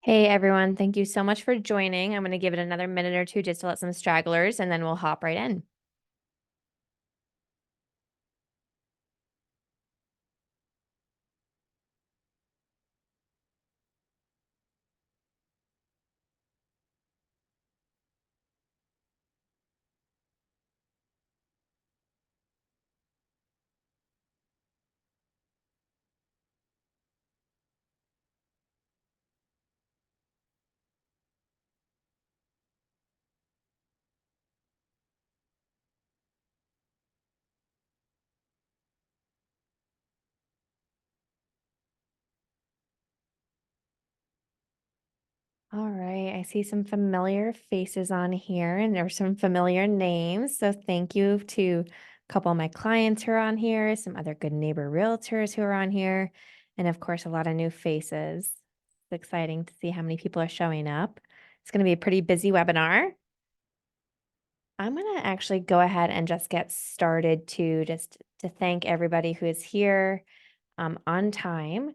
Hey everyone, thank you so much for joining. I'm going to give it another minute or two just to let some stragglers and then we'll hop right in. All right, I see some familiar faces on here and there's some familiar names. So thank you to a couple of my clients who are on here, some other good neighbor realtors who are on here, and of course, a lot of new faces. It's exciting to see how many people are showing up. It's going to be a pretty busy webinar. I'm going to actually go ahead and just get started to thank everybody who is here on time.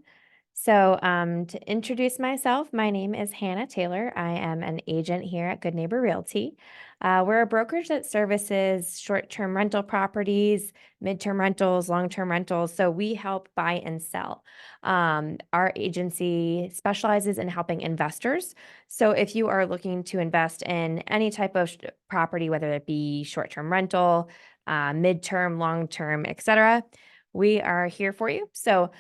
So, to introduce myself, my name is Hannah Taylor. I am an agent here at Good Neighbor Realty. We're a brokerage that services short-term rental properties, mid-term rentals, long-term rentals. So we help buy and sell. Our agency specializes in helping investors. So if you are looking to invest in any type of property, whether it be short-term rental, mid-term, long-term, etc., we are here for you. So,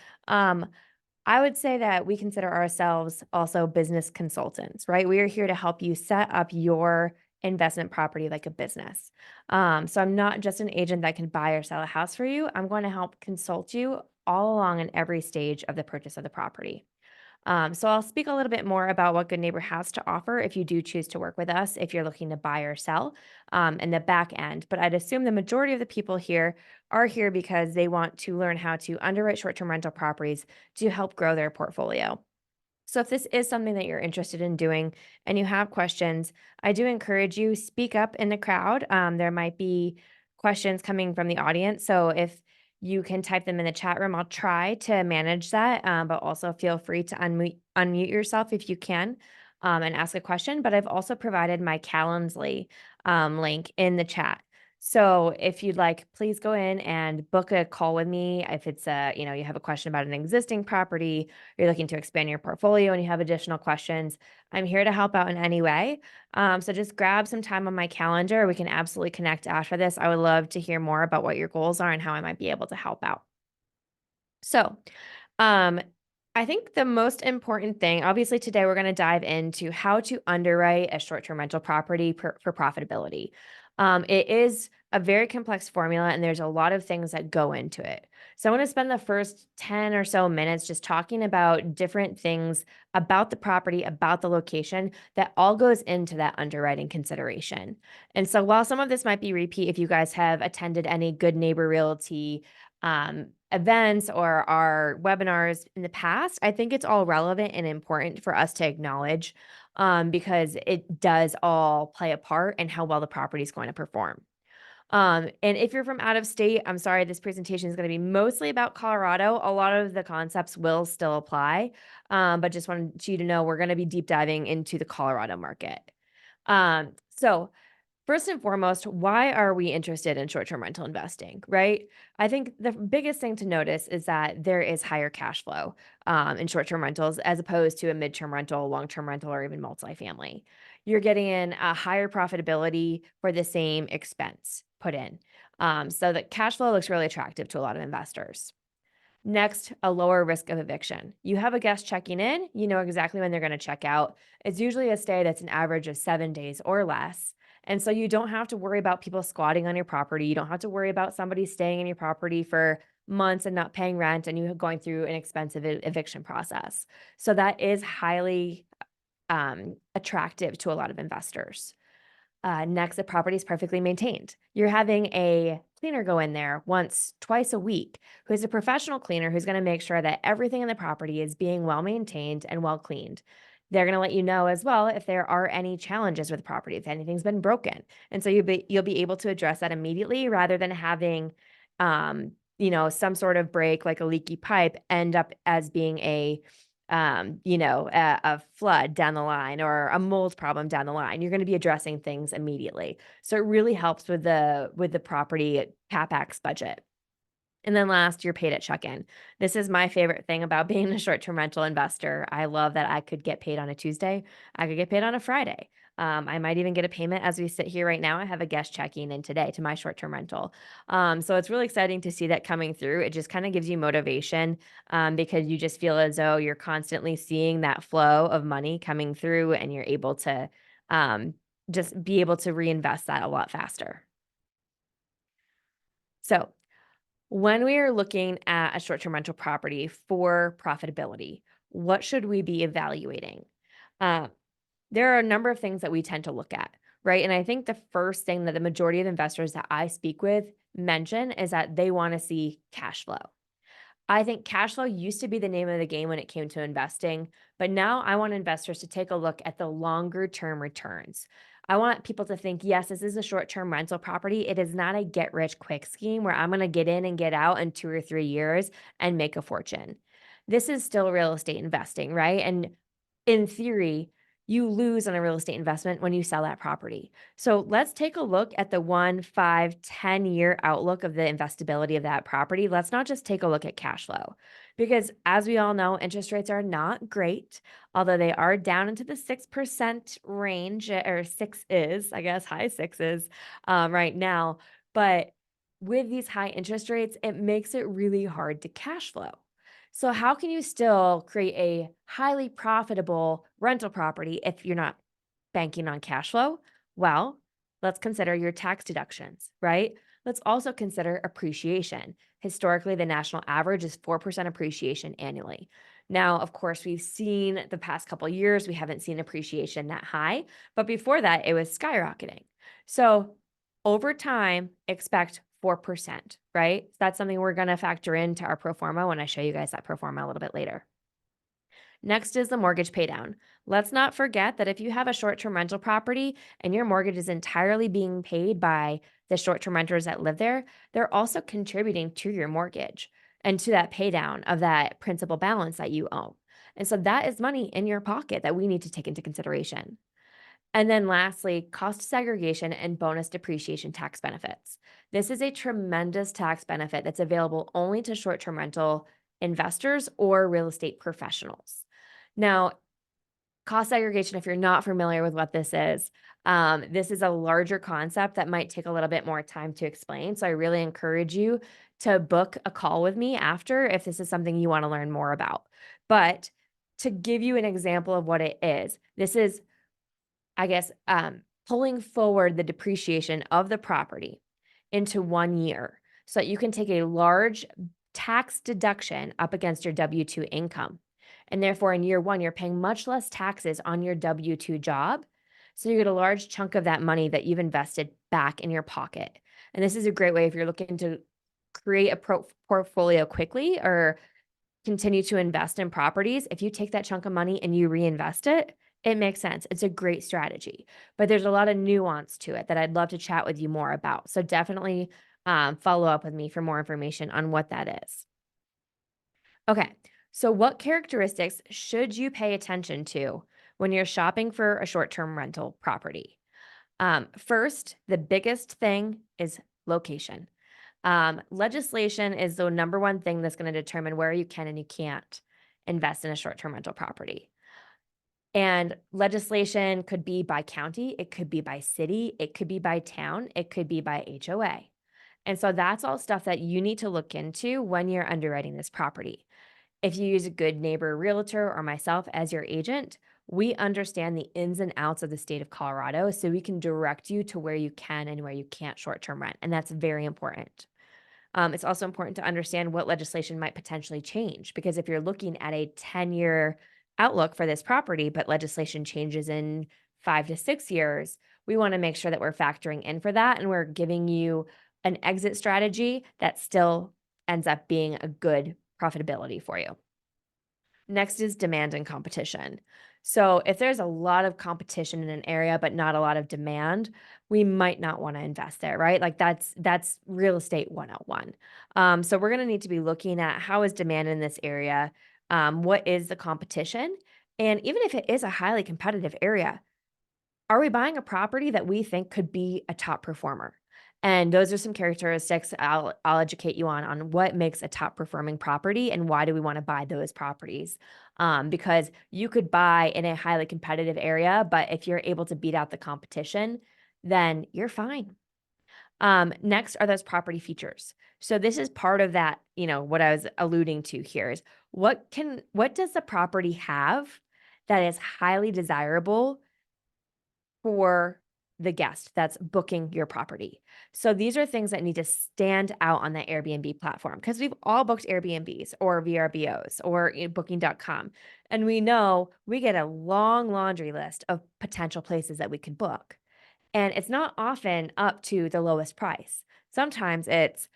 I would say that we consider ourselves also business consultants, right? We are here to help you set up your investment property like a business. So I'm not just an agent that can buy or sell a house for you. I'm going to help consult you all along in every stage of the purchase of the property. So I'll speak a little bit more about what Good Neighbor has to offer if you do choose to work with us, if you're looking to buy or sell in the back end. But I'd assume the majority of the people here are here because they want to learn how to underwrite short-term rental properties to help grow their portfolio. So if this is something that you're interested in doing and you have questions, I do encourage you speak up in the crowd. There might be questions coming from the audience. So if you can type them in the chat room, I'll try to manage that. But also feel free to unmute yourself if you can and ask a question. But I've also provided my Calendly link in the chat. So if you'd like, please go in and book a call with me. If it's you have a question about an existing property, you're looking to expand your portfolio and you have additional questions, I'm here to help out in any way. So just grab some time on my calendar. We can absolutely connect after this. I would love to hear more about what your goals are and how I might be able to help out. So, um, I think the most important thing, obviously, today we're going to dive into how to underwrite a short-term rental property for profitability. It is a very complex formula, and there's a lot of things that go into it. So I want to spend the first 10 or so minutes just talking about different things about the property, about the location that all goes into that underwriting consideration. And so while some of this might be repeat, if you guys have attended any Good Neighbor Realty events or our webinars in the past, I think it's all relevant and important for us to acknowledge because it does all play a part in how well the property is going to perform. And if you're from out of state, I'm sorry, this presentation is going to be mostly about Colorado. A lot of the concepts will still apply, but just wanted you to know we're going to be deep diving into the Colorado market. So first and foremost, why are we interested in short-term rental investing, right? I think the biggest thing to notice is that there is higher cash flow in short-term rentals as opposed to a mid-term rental, long-term rental, or even multifamily. You're getting in a higher profitability for the same expense put in. So the cash flow looks really attractive to a lot of investors. Next, a lower risk of eviction. You have a guest checking in, you know exactly when they're going to check out. It's usually a stay that's an average of 7 days or less. And so you don't have to worry about people squatting on your property. You don't have to worry about somebody staying in your property for months and not paying rent and you going through an expensive eviction process. So that is highly attractive to a lot of investors. Next, the property is perfectly maintained. You're having a cleaner go in there once, twice a week, who's a professional cleaner who's going to make sure that everything in the property is being well maintained and well cleaned. They're going to let you know as well if there are any challenges with the property, if anything's been broken. And so you'll be able to address that immediately rather than having some sort of break like a leaky pipe end up as being a a flood down the line or a mold problem down the line. You're going to be addressing things immediately. So it really helps with the property CapEx budget. And then last, you're paid at check-in. This is my favorite thing about being a short-term rental investor. I love that I could get paid on a Tuesday. I could get paid on a Friday. I might even get a payment as we sit here right now. I have a guest checking in today to my short-term rental. So it's really exciting to see that coming through. It just kind of gives you motivation because you just feel as though you're constantly seeing that flow of money coming through and you're able to um, just be able to reinvest that a lot faster. So when we are looking at a short-term rental property for profitability, what should we be evaluating? Uh, there are a number of things that we tend to look at, right? And I think the first thing that the majority of investors that I speak with mention is that they want to see cash flow. I think cash flow used to be the name of the game when it came to investing, but now I want investors to take a look at the longer term returns. I want people to think, yes, this is a short term rental property. It is not a get rich quick scheme where I'm going to get in and get out in 2 or 3 years and make a fortune. This is still real estate investing, right? And in theory, you lose on a real estate investment when you sell that property. So let's take a look at the 1, 5, 10 year outlook of the investability of that property. Let's not just take a look at cash flow because, as we all know, interest rates are not great, although they are down into the 6% range, or six is, I guess, high sixes right now. But with these high interest rates, it makes it really hard to cash flow. So how can you still create a highly profitable rental property if you're not banking on cash flow? Well, let's consider your tax deductions, right? Let's also consider appreciation. Historically, the national average is 4% appreciation annually. Now, of course, we've seen the past couple of years, we haven't seen appreciation that high, but before that, it was skyrocketing. So over time, expect 4%, right? So that's something we're going to factor into our pro forma when I show you guys that pro forma a little bit later. Next is the mortgage paydown. Let's not forget that if you have a short-term rental property and your mortgage is entirely being paid by the short-term renters that live there, they're also contributing to your mortgage and to that paydown of that principal balance that you own. And so that is money in your pocket that we need to take into consideration. And then lastly, cost segregation and bonus depreciation tax benefits. This is a tremendous tax benefit that's available only to short-term rental investors or real estate professionals. Now, cost segregation, if you're not familiar with what this is a larger concept that might take a little bit more time to explain. So I really encourage you to book a call with me after if this is something you want to learn more about. But to give you an example of what it is, this is I guess, pulling forward the depreciation of the property into 1 year so that you can take a large tax deduction up against your W-2 income. And therefore, in year one, you're paying much less taxes on your W-2 job. So you get a large chunk of that money that you've invested back in your pocket. And this is a great way if you're looking to create a portfolio quickly or continue to invest in properties, if you take that chunk of money and you reinvest it, it makes sense. It's a great strategy, but there's a lot of nuance to it that I'd love to chat with you more about. So definitely follow up with me for more information on what that is. Okay, so what characteristics should you pay attention to when you're shopping for a short-term rental property? First, the biggest thing is location. Legislation is the number one thing that's going to determine where you can and you can't invest in a short-term rental property. And legislation could be by county, it could be by city, it could be by town, it could be by HOA. And so that's all stuff that you need to look into when you're underwriting this property. If you use a good neighbor realtor or myself as your agent, we understand the ins and outs of the state of Colorado, so we can direct you to where you can and where you can't short-term rent. And that's very important. It's also important to understand what legislation might potentially change because if you're looking at a 10-year outlook for this property, but legislation changes in 5 to 6 years, we want to make sure that we're factoring in for that and we're giving you an exit strategy that still ends up being a good profitability for you. Next is demand and competition. So if there's a lot of competition in an area but not a lot of demand, we might not want to invest there, right? Like that's real estate 101. So we're going to need to be looking at how is demand in this area. What is the competition? And even if it is a highly competitive area, are we buying a property that we think could be a top performer? And those are some characteristics I'll educate you on what makes a top performing property and why do we want to buy those properties. Because you could buy in a highly competitive area, but if you're able to beat out the competition, then you're fine. Next are those property features. So this is part of that, what I was alluding to here is what does the property have that is highly desirable for the guest that's booking your property. So these are things that need to stand out on the Airbnb platform because we've all booked Airbnbs or VRBOs or booking.com. And we know we get a long laundry list of potential places that we could book. And it's not often up to the lowest price. Sometimes it's,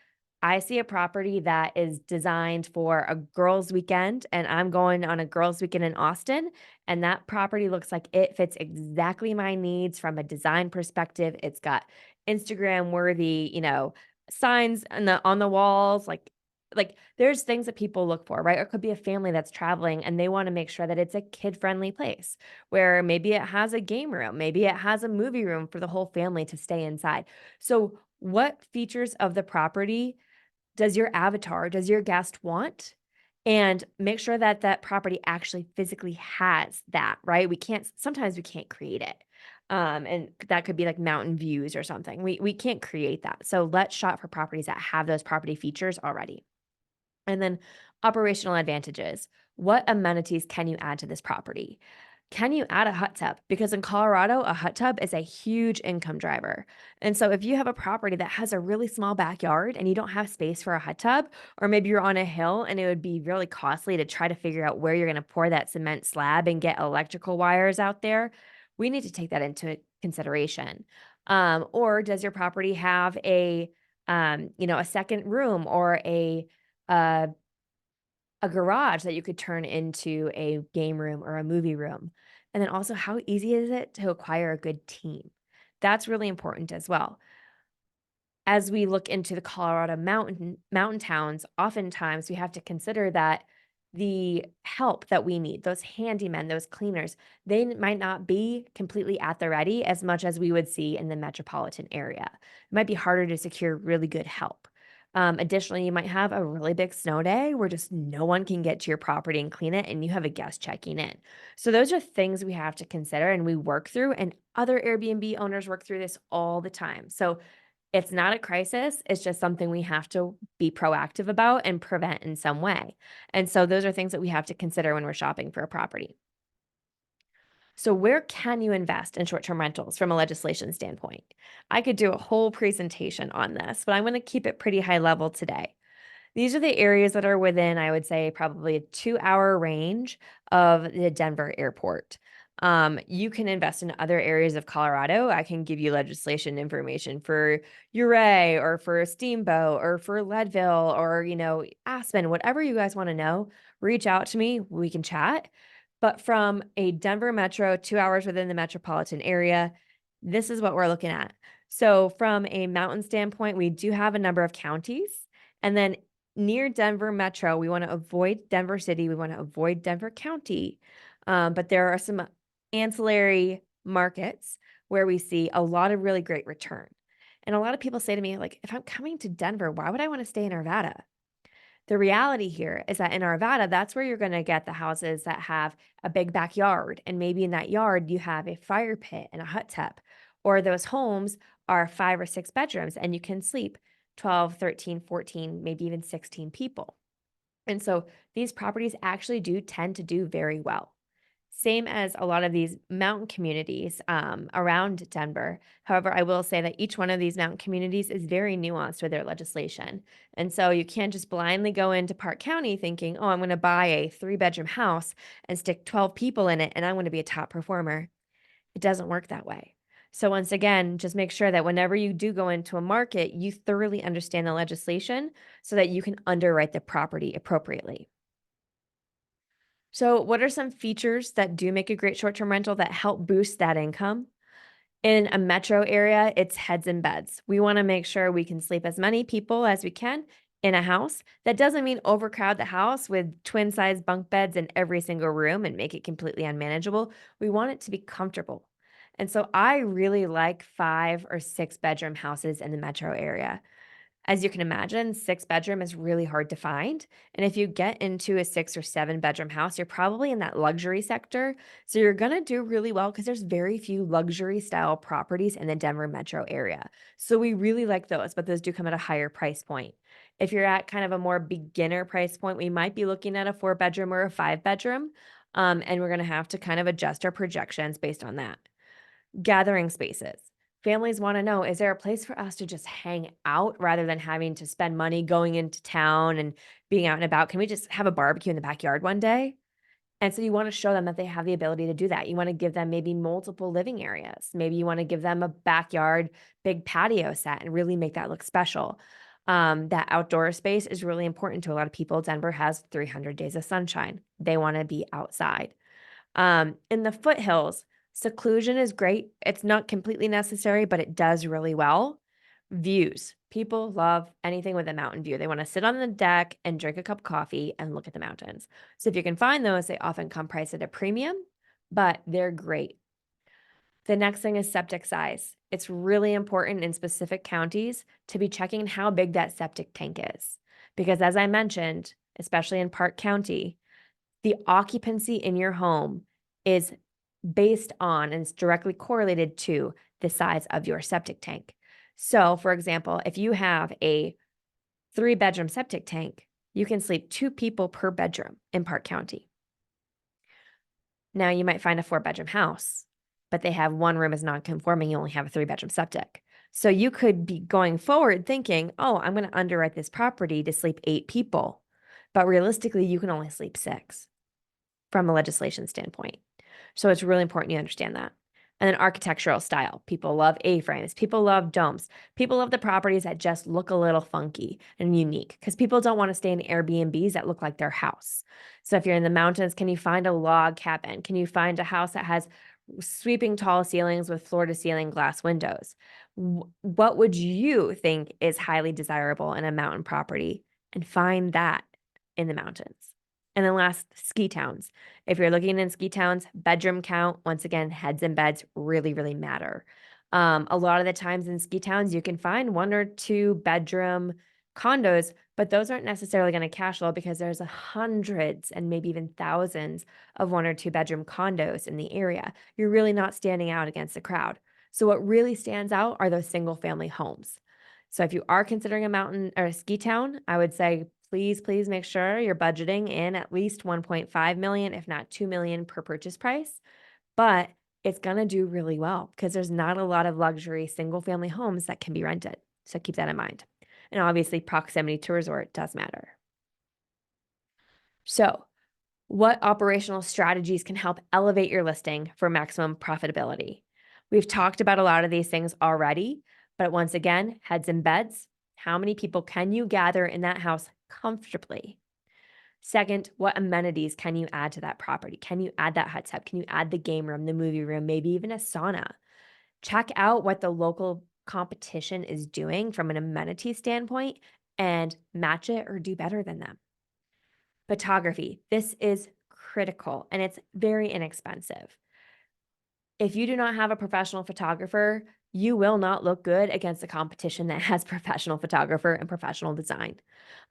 I see a property that is designed for a girls' weekend, and I'm going on a girls' weekend in Austin, and that property looks like it fits exactly my needs from a design perspective. It's got Instagram worthy, signs on the walls, like there's things that people look for, right? Or it could be a family that's traveling and they want to make sure that it's a kid-friendly place where maybe it has a game room, maybe it has a movie room for the whole family to stay inside. So, what features of the property does your avatar, does your guest want? And make sure that that property actually physically has that, right? Sometimes we can't create it. And that could be like mountain views or something. We can't create that. So let's shop for properties that have those property features already. And then operational advantages. What amenities can you add to this property? Can you add a hot tub? Because in Colorado, a hot tub is a huge income driver. And so if you have a property that has a really small backyard and you don't have space for a hot tub, or maybe you're on a hill and it would be really costly to try to figure out where you're going to pour that cement slab and get electrical wires out there, we need to take that into consideration. Or does your property have a second room or uh, a garage that you could turn into a game room or a movie room? And then also, how easy is it to acquire a good team? That's really important as well. As we look into the Colorado mountain towns, oftentimes we have to consider that the help that we need, those handymen, those cleaners, they might not be completely at the ready as much as we would see in the metropolitan area. It might be harder to secure really good help. Additionally, you might have a really big snow day where just no one can get to your property and clean it, and you have a guest checking in. So, those are things we have to consider and we work through, and other Airbnb owners work through this all the time. So, it's not a crisis, it's just something we have to be proactive about and prevent in some way. And so those are things that we have to consider when we're shopping for a property. So where can you invest in short-term rentals from a legislation standpoint? I could do a whole presentation on this, but I'm going to keep it pretty high level today. These are the areas that are within, I would say, probably a 2-hour range of the Denver airport. You can invest in other areas of Colorado. I can give you legislation information for Ouray or for Steamboat or for Leadville or, Aspen, whatever you guys want to know, reach out to me. We can chat. But from a Denver metro, 2 hours within the metropolitan area, this is what we're looking at. So from a mountain standpoint, we do have a number of counties. And then near Denver Metro, we want to avoid Denver City. We want to avoid Denver County. But there are some ancillary markets where we see a lot of really great return. And a lot of people say to me, like, if I'm coming to Denver, why would I want to stay in Arvada? The reality here is that in Arvada, that's where you're going to get the houses that have a big backyard. And maybe in that yard, you have a fire pit and a hot tub. Or those homes are 5 or 6 bedrooms and you can sleep 12, 13, 14, maybe even 16 people. And so these properties actually do tend to do very well. Same as a lot of these mountain communities around Denver. However, I will say that each one of these mountain communities is very nuanced with their legislation. And so you can't just blindly go into Park County thinking, oh, I'm going to buy a 3-bedroom house and stick 12 people in it and I'm going to be a top performer. It doesn't work that way. So once again, just make sure that whenever you do go into a market, you thoroughly understand the legislation so that you can underwrite the property appropriately. So, what are some features that do make a great short-term rental that help boost that income? In a metro area, it's heads and beds. We want to make sure we can sleep as many people as we can in a house. That doesn't mean overcrowd the house with twin size bunk beds in every single room and make it completely unmanageable. We want it to be comfortable. And so I really like 5 or 6 bedroom houses in the metro area. As you can imagine, 6 bedroom is really hard to find. And if you get into a 6 or 7 bedroom house, you're probably in that luxury sector. So you're going to do really well because there's very few luxury style properties in the Denver metro area. So we really like those, but those do come at a higher price point. If you're at kind of a more beginner price point, we might be looking at a 4 bedroom or a 5 bedroom. And we're going to have to kind of adjust our projections based on that. Gathering spaces. Families want to know, is there a place for us to just hang out rather than having to spend money going into town and being out and about? Can we just have a barbecue in the backyard one day? And so you want to show them that they have the ability to do that. You want to give them maybe multiple living areas. Maybe you want to give them a backyard, big patio set and really make that look special. That outdoor space is really important to a lot of people. Denver has 300 days of sunshine. They want to be outside. In the foothills, seclusion is great. It's not completely necessary, but it does really well. Views. People love anything with a mountain view. They want to sit on the deck and drink a cup of coffee and look at the mountains. So if you can find those, they often come priced at a premium, but they're great. The next thing is septic size. It's really important in specific counties to be checking how big that septic tank is. Because as I mentioned, especially in Park County, the occupancy in your home is based on and it's directly correlated to the size of your septic tank. So, for example, if you have a 3 bedroom septic tank, you can sleep 2 people per bedroom in Park County. Now, you might find a 4 bedroom house, but they have one room is non-conforming. You only have a 3 bedroom septic. So you could be going forward thinking, oh, I'm going to underwrite this property to sleep 8 people. But realistically, you can only sleep 6 from a legislation standpoint. So it's really important you understand that. And then architectural style. People love A-frames. People love domes. People love the properties that just look a little funky and unique because people don't want to stay in Airbnbs that look like their house. So if you're in the mountains, can you find a log cabin? Can you find a house that has sweeping tall ceilings with floor to ceiling glass windows? What would you think is highly desirable in a mountain property? And find that in the mountains. And then last, ski towns. If you're looking in ski towns, bedroom count, once again, heads and beds really, really matter. A lot of the times in ski towns, you can find 1 or 2 bedroom condos, but those aren't necessarily going to cash flow because there's hundreds and maybe even thousands of 1 or 2 bedroom condos in the area. You're really not standing out against the crowd. So what really stands out are those single family homes. So if you are considering a mountain or a ski town, I would say please make sure you're budgeting in at least 1.5 million, if not 2 million per purchase price. But it's going to do really well because there's not a lot of luxury single family homes that can be rented. So keep that in mind. And obviously proximity to resort does matter. So what operational strategies can help elevate your listing for maximum profitability? We've talked about a lot of these things already, but once again, heads and beds. How many people can you gather in that house comfortably? Second, what amenities can you add to that property? Can you add that hot tub? Can you add the game room, the movie room, maybe even a sauna? Check out what the local competition is doing from an amenity standpoint and match it or do better than them. Photography. This is critical and it's very inexpensive. If you do not have a professional photographer, you will not look good against a competition that has professional photographer and professional design.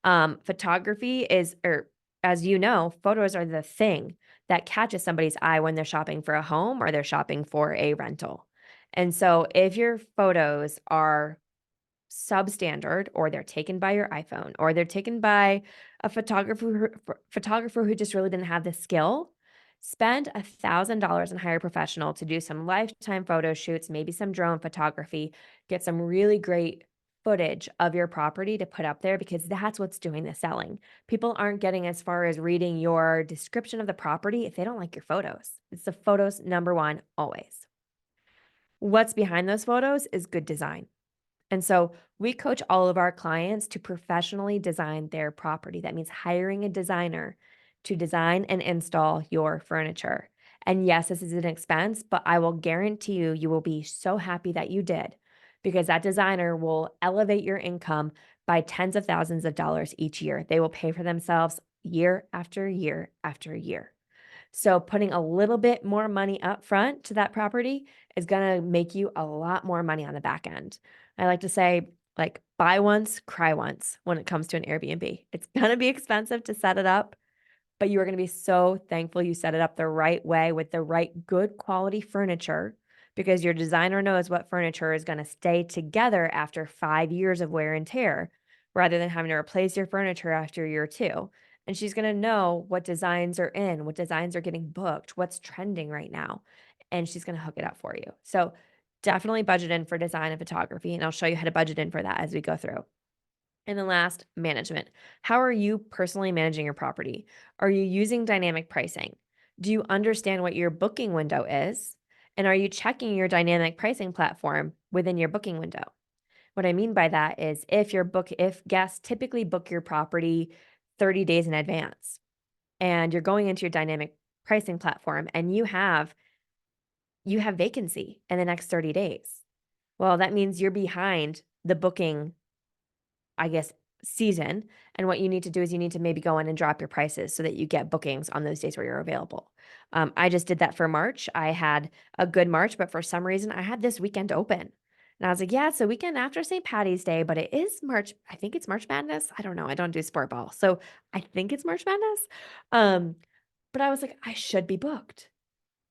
Photography is, or as you know, photos are the thing that catches somebody's eye when they're shopping for a home or they're shopping for a rental. And so if your photos are substandard or they're taken by your iPhone or they're taken by a photographer who just really didn't have the skill, spend $1,000 and hire a professional to do some lifetime photo shoots, maybe some drone photography, get some really great footage of your property to put up there because that's what's doing the selling. People aren't getting as far as reading your description of the property if they don't like your photos. It's the photos number one always. What's behind those photos is good design. And so we coach all of our clients to professionally design their property. That means hiring a designer to design and install your furniture. And yes, this is an expense, but I will guarantee you, you will be so happy that you did because that designer will elevate your income by tens of thousands of dollars each year. They will pay for themselves year after year after year. So putting a little bit more money up front to that property is going to make you a lot more money on the back end. I like to say, like, buy once, cry once when it comes to an Airbnb. It's going to be expensive to set it up, but you are going to be so thankful you set it up the right way with the right good quality furniture, because your designer knows what furniture is going to stay together after 5 years of wear and tear, rather than having to replace your furniture after year two. And she's going to know what designs are in, what designs are getting booked, what's trending right now. And she's going to hook it up for you. So definitely budget in for design and photography. And I'll show you how to budget in for that as we go through. And then last, management. How are you personally managing your property? Are you using dynamic pricing? Do you understand what your booking window is? And are you checking your dynamic pricing platform within your booking window? What I mean by that is if guests typically book your property 30 days in advance and you're going into your dynamic pricing platform and you have vacancy in the next 30 days. Well, that means you're behind the booking, I guess, season. And what you need to do is you need to maybe go in and drop your prices so that you get bookings on those days where you're available. I just did that for March. I had a good March, but for some reason I had this weekend open. And I was like, yeah, it's a weekend after St. Patty's Day, but it is March. I think it's March Madness. I don't know. I don't do sport ball. So I think it's March Madness. Um, but I was like, I should be booked.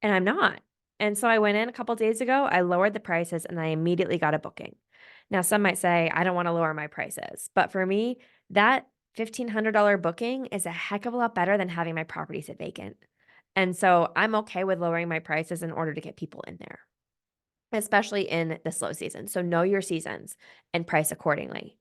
And I'm not. And so I went in a couple days ago, I lowered the prices and I immediately got a booking. Now, some might say, I don't want to lower my prices. But for me, that $1,500 booking is a heck of a lot better than having my property sit vacant. And so I'm okay with lowering my prices in order to get people in there, especially in the slow season. So know your seasons and price accordingly.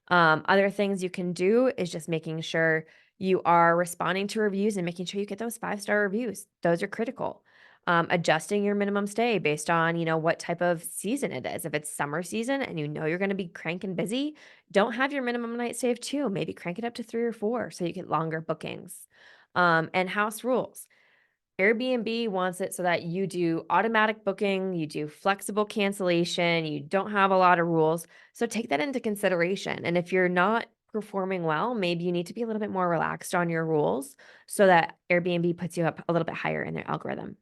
Other things you can do is just making sure you are responding to reviews and making sure you get those 5-star reviews. Those are critical. Adjusting your minimum stay based on, what type of season it is. If it's summer season and you know you're going to be cranking busy, don't have your minimum night stay of 2. Maybe crank it up to 3 or 4 so you get longer bookings. And house rules. Airbnb wants it so that you do automatic booking, you do flexible cancellation, you don't have a lot of rules. So take that into consideration. And if you're not performing well, maybe you need to be a little bit more relaxed on your rules so that Airbnb puts you up a little bit higher in their algorithm.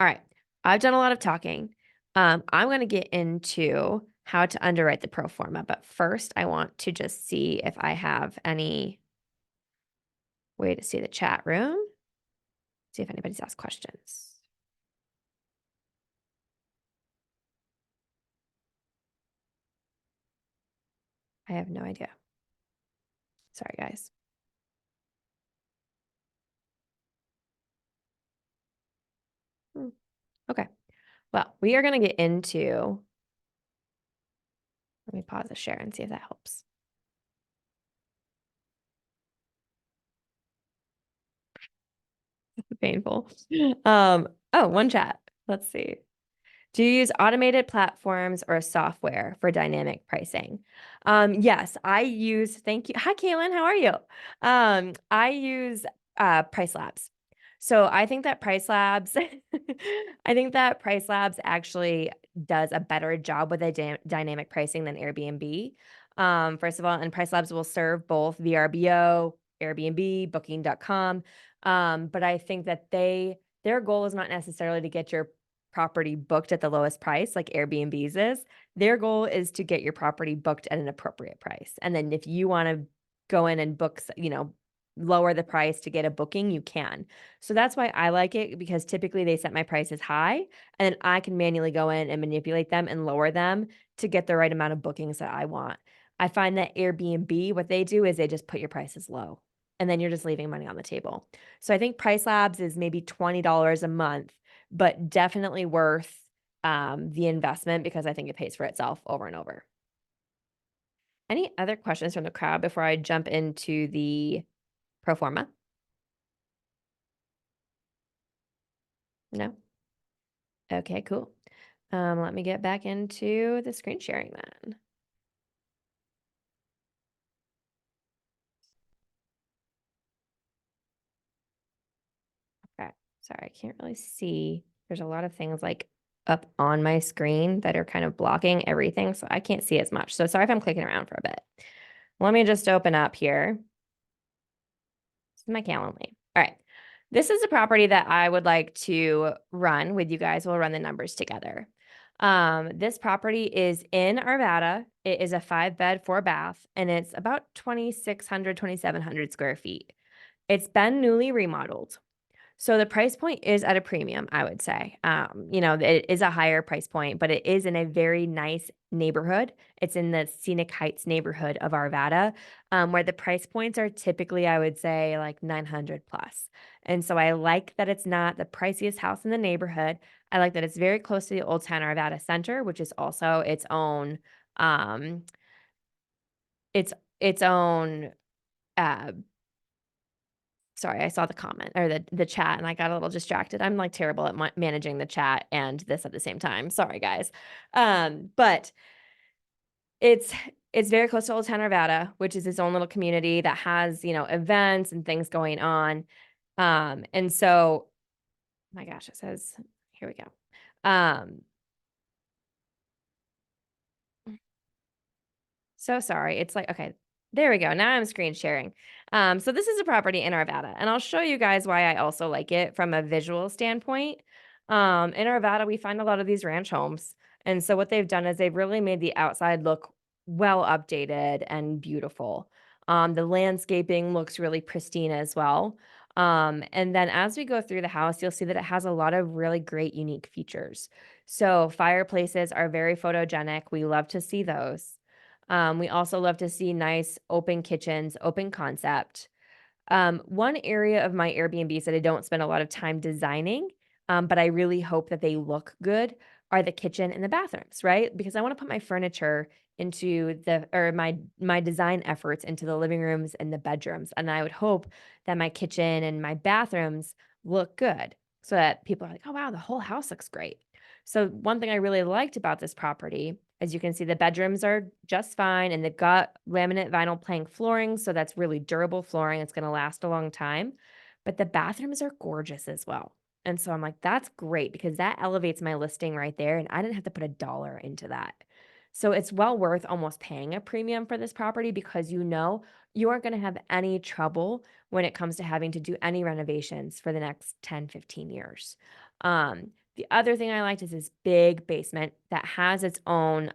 All right, I've done a lot of talking. I'm going to get into how to underwrite the pro forma, but first I want to just see if I have any way to see the chat room, see if anybody's asked questions. I have no idea. Sorry, guys. Okay. Well, we are going to get into, let me pause the share and see if that helps. Painful. One chat. Let's see. Do you use automated platforms or software for dynamic pricing? Yes, I use, thank you. Hi, Kaylin, how are you? I use Price Labs. So I think that Price Labs, I think that Price Labs actually does a better job with a dynamic pricing than Airbnb. First of all, and Price Labs will serve both VRBO, Airbnb, Booking.com. But I think that their goal is not necessarily to get your property booked at the lowest price like Airbnb's is. Their goal is to get your property booked at an appropriate price. And then if you want to go in and book, lower the price to get a booking, you can. So that's why I like it, because typically they set my prices high and I can manually go in and manipulate them and lower them to get the right amount of bookings that I want. I find that Airbnb, what they do is they just put your prices low and then you're just leaving money on the table. So I think Price Labs is maybe $20 a month, but definitely worth the investment because I think it pays for itself over and over. Any other questions from the crowd before I jump into the pro forma? No? Okay, cool. Let me get back into the screen sharing then. Okay, sorry, I can't really see. There's a lot of things like up on my screen that are kind of blocking everything, so I can't see as much. So sorry if I'm clicking around for a bit. Let me just open up here. This is my Calendly. All right. This is a property that I would like to run with you guys. We'll run the numbers together. This property is in Arvada. It is a 5-bed, 4-bath, and it's about 2,600, 2,700 square feet. It's been newly remodeled. So the price point is at a premium, I would say. It is a higher price point, but it is in a very nice neighborhood. It's in the Scenic Heights neighborhood of Arvada, where the price points are typically, I would say, like 900 plus. And so I like that it's not the priciest house in the neighborhood. I like that it's very close to the Old Town Arvada Center, which is also um, its own uh, sorry, I saw the comment or the chat and I got a little distracted. I'm like terrible at managing the chat and this at the same time. Sorry, guys. But it's it's very close to Old Town Nevada, which is its own little community that has, events and things going on. And so, my gosh, it says, here we go. So sorry. It's like, okay, there we go. Now I'm screen sharing. So this is a property in Arvada, and I'll show you guys why I also like it from a visual standpoint. In Arvada, we find a lot of these ranch homes. And so what they've done is they've really made the outside look well updated and beautiful. The landscaping looks really pristine as well. And then as we go through the house, you'll see that it has a lot of really great unique features. So fireplaces are very photogenic. We love to see those. We also love to see nice open kitchens, open concept. One area of my Airbnbs that I don't spend a lot of time designing, but I really hope that they look good are the kitchen and the bathrooms, right? Because I want to put my furniture into my design efforts into the living rooms and the bedrooms. And I would hope that my kitchen and my bathrooms look good so that people are like, oh, wow, the whole house looks great. So one thing I really liked about this property, as you can see, the bedrooms are just fine and they've got laminate vinyl plank flooring. So that's really durable flooring. It's going to last a long time. But the bathrooms are gorgeous as well. And so I'm like, that's great because that elevates my listing right there. And I didn't have to put a dollar into that. So it's well worth almost paying a premium for this property because you aren't going to have any trouble when it comes to having to do any renovations for the next 10, 15 years. The other thing I liked is this big basement that has its own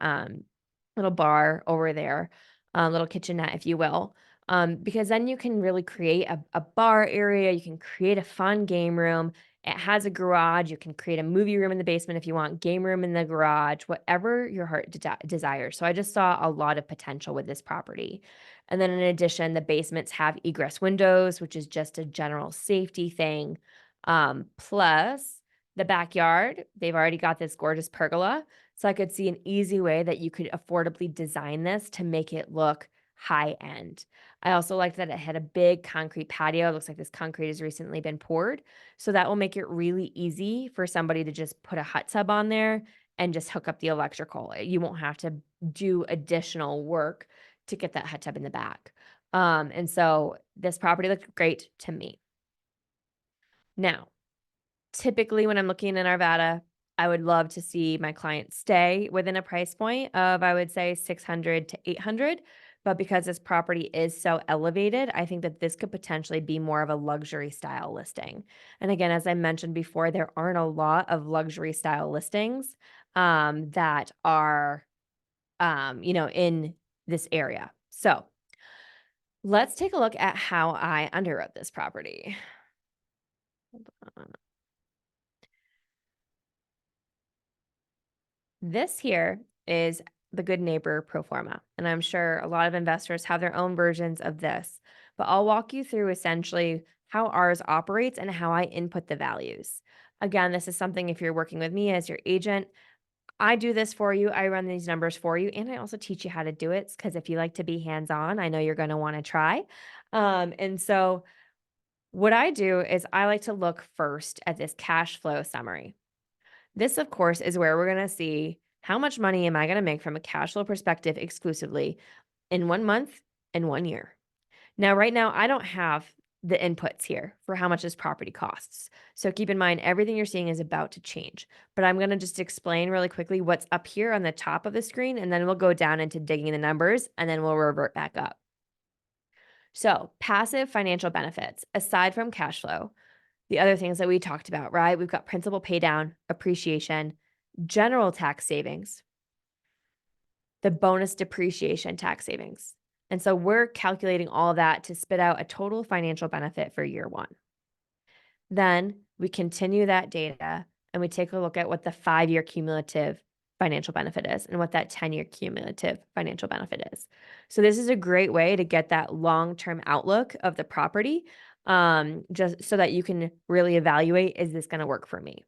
little bar over there, little kitchenette, if you will. Because then you can really create a bar area. You can create a fun game room. It has a garage. You can create a movie room in the basement if you want, game room in the garage, whatever your heart desires. So I just saw a lot of potential with this property. And then in addition, the basements have egress windows, which is just a general safety thing. Plus, the backyard, they've already got this gorgeous pergola. So I could see an easy way that you could affordably design this to make it look high end. I also liked that it had a big concrete patio. It looks like this concrete has recently been poured. So that will make it really easy for somebody to just put a hot tub on there and just hook up the electrical. You won't have to do additional work to get that hot tub in the back. And so this property looked great to me. Now, typically when I'm looking in Arvada, I would love to see my clients stay within a price point of, I would say 600 to 800. But because this property is so elevated, I think that this could potentially be more of a luxury style listing. And again, as I mentioned before, there aren't a lot of luxury style listings that are, in this area. So let's take a look at how I underwrote this property. Hold on. This here is the Good Neighbor pro forma, and I'm sure a lot of investors have their own versions of this, but I'll walk you through essentially how ours operates and how I input the values. Again, this is something if you're working with me as your agent, I do this for you. I run these numbers for you, and I also teach you how to do it because if you like to be hands-on, I know you're going to want to try. And so what I do is I like to look first at this cash flow summary. This, of course, is where we're going to see how much money am I going to make from a cash flow perspective exclusively in 1 month and 1 year. Now, right now, I don't have the inputs here for how much this property costs. So keep in mind, everything you're seeing is about to change. But I'm going to just explain really quickly what's up here on the top of the screen, and then we'll go down into digging the numbers, and then we'll revert back up. So, passive financial benefits, aside from cash flow, the other things that we talked about, right? We've got principal pay down, appreciation, general tax savings, the bonus depreciation tax savings. And so we're calculating all of that to spit out a total financial benefit for year one. Then we continue that data and we take a look at what the 5-year cumulative financial benefit is and what that 10-year cumulative financial benefit is. So this is a great way to get that long-term outlook of the property, just so that you can really evaluate, is this going to work for me?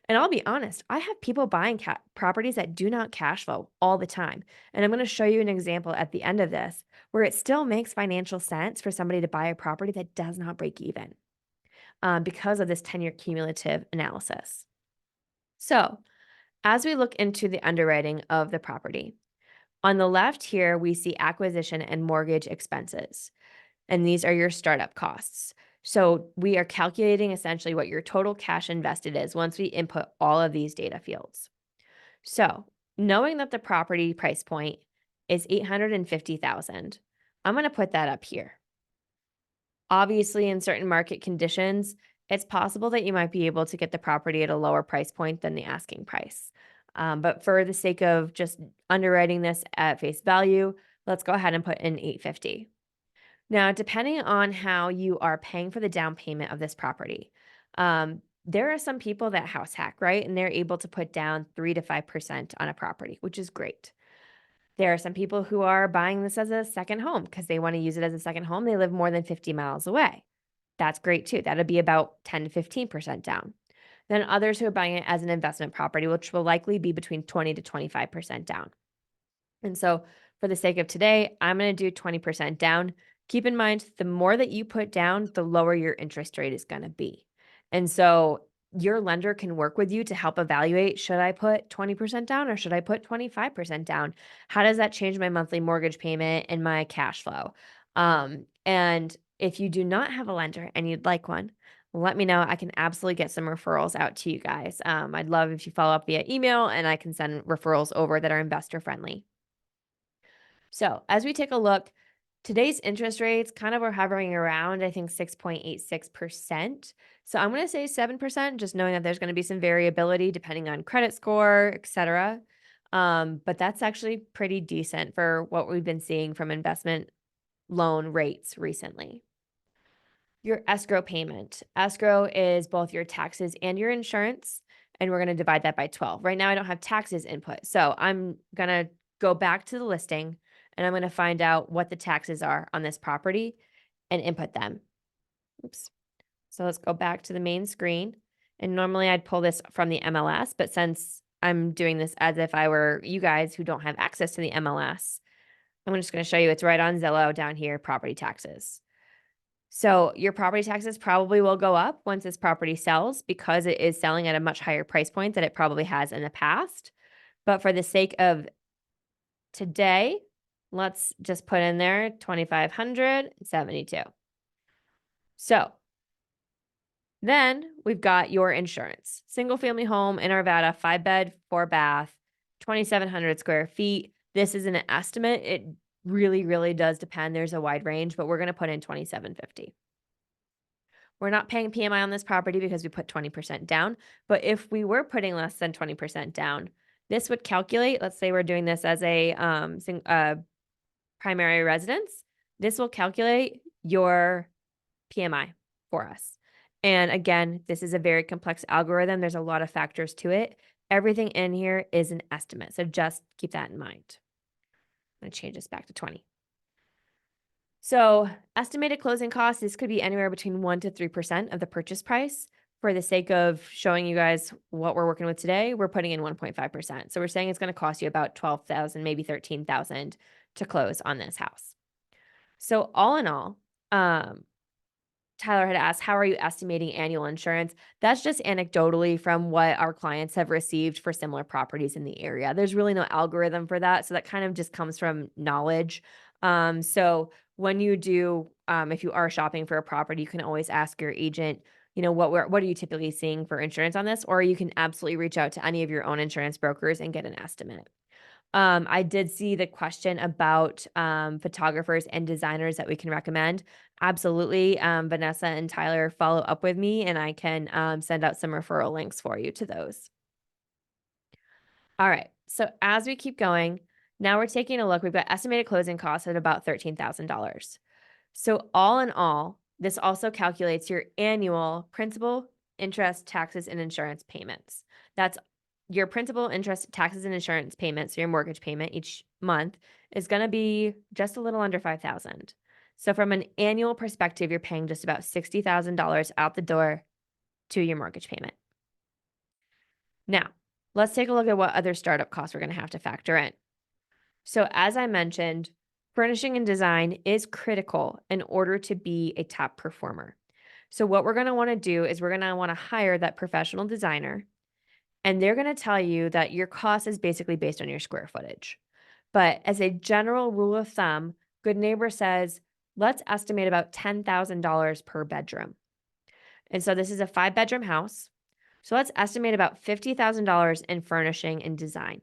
And I'll be honest, I have people buying properties that do not cash flow all the time. And I'm going to show you an example at the end of this where it still makes financial sense for somebody to buy a property that does not break even, because of this 10-year cumulative analysis. So, as we look into the underwriting of the property, on the left here, we see acquisition and mortgage expenses, and these are your startup costs. So, we are calculating essentially what your total cash invested is once we input all of these data fields. So, knowing that the property price point is $850,000, I'm going to put that up here. Obviously, in certain market conditions, it's possible that you might be able to get the property at a lower price point than the asking price. But for the sake of just underwriting this at face value, let's go ahead and put in 850. Now, depending on how you are paying for the down payment of this property, there are some people that house hack, right? And they're able to put down 3 to 5% on a property, which is great. There are some people who are buying this as a second home because they want to use it as a second home. They live more than 50 miles away. That's great too. That'll be about 10 to 15% down. Then others who are buying it as an investment property, which will likely be between 20 to 25% down. And so, for the sake of today, I'm going to do 20% down. Keep in mind, the more that you put down, the lower your interest rate is going to be. And so, your lender can work with you to help evaluate, should I put 20% down or should I put 25% down? How does that change my monthly mortgage payment and my cash flow? And if you do not have a lender and you'd like one, let me know. I can absolutely get some referrals out to you guys. I'd love if you follow up via email and I can send referrals over that are investor friendly. So as we take a look, today's interest rates kind of are hovering around, I think, 6.86%. So I'm going to say 7%, just knowing that there's going to be some variability depending on credit score, et cetera. But that's actually pretty decent for what we've been seeing from investment loan rates recently. Your escrow payment. Escrow is both your taxes and your insurance, and we're going to divide that by 12. Right now, I don't have taxes input, so I'm going to go back to the listing, and I'm going to find out what the taxes are on this property and input them. Oops. So let's go back to the main screen, and normally I'd pull this from the MLS, but since I'm doing this as if I were you guys who don't have access to the MLS, I'm just going to show you it's right on Zillow down here, property taxes. So your property taxes probably will go up once this property sells because it is selling at a much higher price point than it probably has in the past. But for the sake of today, let's just put in there 2,572. So then we've got your insurance. Single family home in Arvada, 5-bed, 4-bath, 2,700 square feet. This is an estimate. It really, really does depend. There's a wide range, but we're going to put in 2,750. We're not paying PMI on this property because we put 20% down. But if we were putting less than 20% down, this would calculate, let's say we're doing this as a primary residence, this will calculate your PMI for us. And again, this is a very complex algorithm. There's a lot of factors to it. Everything in here is an estimate. So just keep that in mind. I'm going to change this back to 20. So estimated closing costs, this could be anywhere between 1 to 3% of the purchase price. For the sake of showing you guys what we're working with today, we're putting in 1.5%. So we're saying it's going to cost you about $12,000, maybe $13,000 to close on this house. So all in all, Tyler had asked, how are you estimating annual insurance? That's just anecdotally from what our clients have received for similar properties in the area. There's really no algorithm for that. So that kind of just comes from knowledge. So when you do, if you are shopping for a property, you can always ask your agent, what are you typically seeing for insurance on this? Or you can absolutely reach out to any of your own insurance brokers and get an estimate. I did see the question about photographers and designers that we can recommend. Absolutely. Vanessa and Tyler follow up with me, and I can send out some referral links for you to those. All right. So as we keep going, now we're taking a look. We've got estimated closing costs at about $13,000. So all in all, this also calculates your annual principal, interest, taxes, and insurance payments. That's your principal, interest, taxes, and insurance payments, so your mortgage payment each month is going to be just a little under 5,000. So from an annual perspective, you're paying just about $60,000 out the door to your mortgage payment. Now, let's take a look at what other startup costs we're going to have to factor in. So, as I mentioned, furnishing and design is critical in order to be a top performer. So, what we're going to want to do is we're going to want to hire that professional designer, and they're going to tell you that your cost is basically based on your square footage. But as a general rule of thumb, Good Neighbor says, let's estimate about $10,000 per bedroom. And so, this is a 5-bedroom house. So, let's estimate about $50,000 in furnishing and design.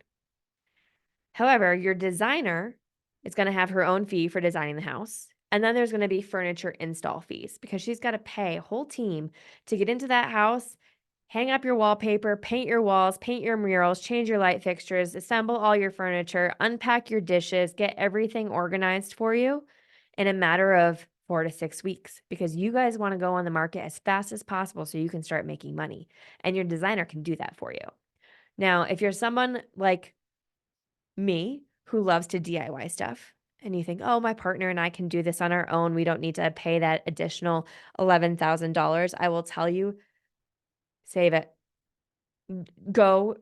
However, your designer is going to have her own fee for designing the house. And then there's going to be furniture install fees because she's got to pay a whole team to get into that house, hang up your wallpaper, paint your walls, paint your murals, change your light fixtures, assemble all your furniture, unpack your dishes, get everything organized for you in a matter of 4 to 6 weeks because you guys want to go on the market as fast as possible so you can start making money. And your designer can do that for you. Now, if you're someone like me who loves to DIY stuff and you think, oh, my partner and I can do this on our own. We don't need to pay that additional $11,000. I will tell you, save it. Go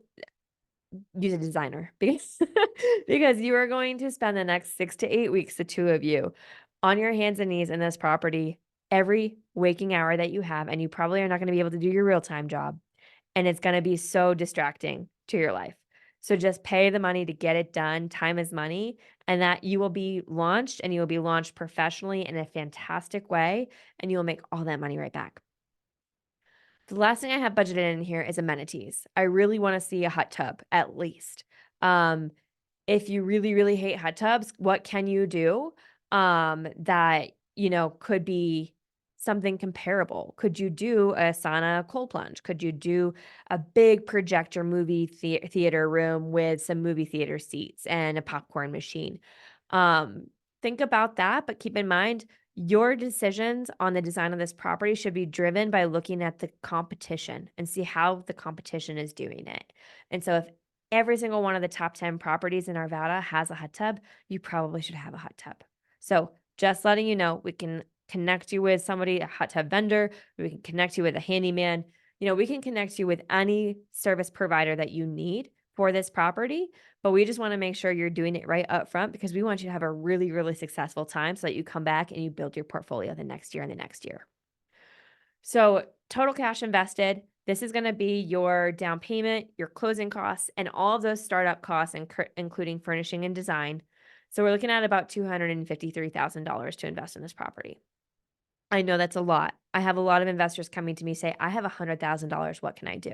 use a designer because, because you are going to spend the next 6 to 8 weeks, the two of you, on your hands and knees in this property every waking hour that you have. And you probably are not going to be able to do your real time job. And it's going to be so distracting to your life. So just pay the money to get it done. Time is money, and that you will be launched and you will be launched professionally in a fantastic way, and you will make all that money right back. The last thing I have budgeted in here is amenities. I really want to see a hot tub at least. Um, if you really, really hate hot tubs, what can you do that, could be something comparable? Could you do a sauna cold plunge? Could you do a big projector movie theater room with some movie theater seats and a popcorn machine? Um, think about that, but keep in mind your decisions on the design of this property should be driven by looking at the competition and see how the competition is doing it. And so if every single one of the top 10 properties in Arvada has a hot tub, you probably should have a hot tub. So just letting you know, we can connect you with somebody, a hot tub vendor, we can connect you with a handyman. We can connect you with any service provider that you need for this property, but we just want to make sure you're doing it right up front because we want you to have a really, really successful time so that you come back and you build your portfolio the next year and the next year. So total cash invested, this is going to be your down payment, your closing costs, and all of those startup costs, including furnishing and design. So we're looking at about $253,000 to invest in this property. I know that's a lot. I have a lot of investors coming to me say, I have $100,000. What can I do?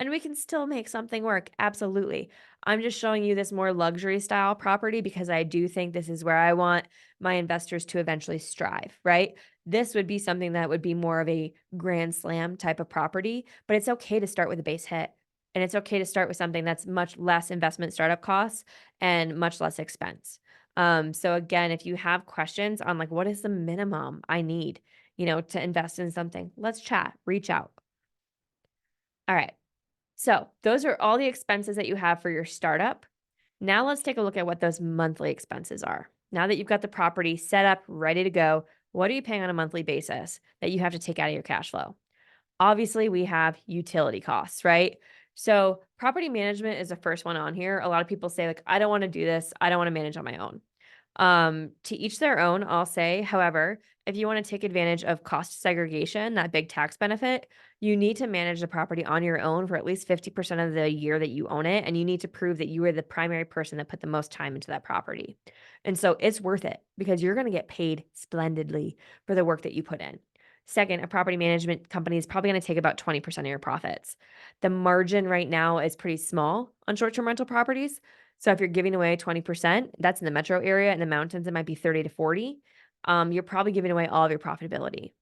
And we can still make something work. Absolutely. I'm just showing you this more luxury style property because I do think this is where I want my investors to eventually strive, right? This would be something that would be more of a grand slam type of property, but it's okay to start with a base hit. And it's okay to start with something that's much less investment startup costs and much less expense. So again, if you have questions on like, what is the minimum I need, to invest in something, let's chat, reach out. All right. So those are all the expenses that you have for your startup. Now let's take a look at what those monthly expenses are. Now that you've got the property set up, ready to go, what are you paying on a monthly basis that you have to take out of your cash flow? Obviously, we have utility costs, right? So property management is the first one on here. A lot of people say like, I don't want to do this. I don't want to manage on my own. To each their own, I'll say. However, if you want to take advantage of cost segregation, that big tax benefit, you need to manage the property on your own for at least 50% of the year that you own it. And you need to prove that you were the primary person that put the most time into that property. And so it's worth it because you're going to get paid splendidly for the work that you put in. Second, a property management company is probably going to take about 20% of your profits. The margin right now is pretty small on short term rental properties. So if you're giving away 20%, that's in the metro area. In the mountains, it might be 30 to 40. You're probably giving away all of your profitability.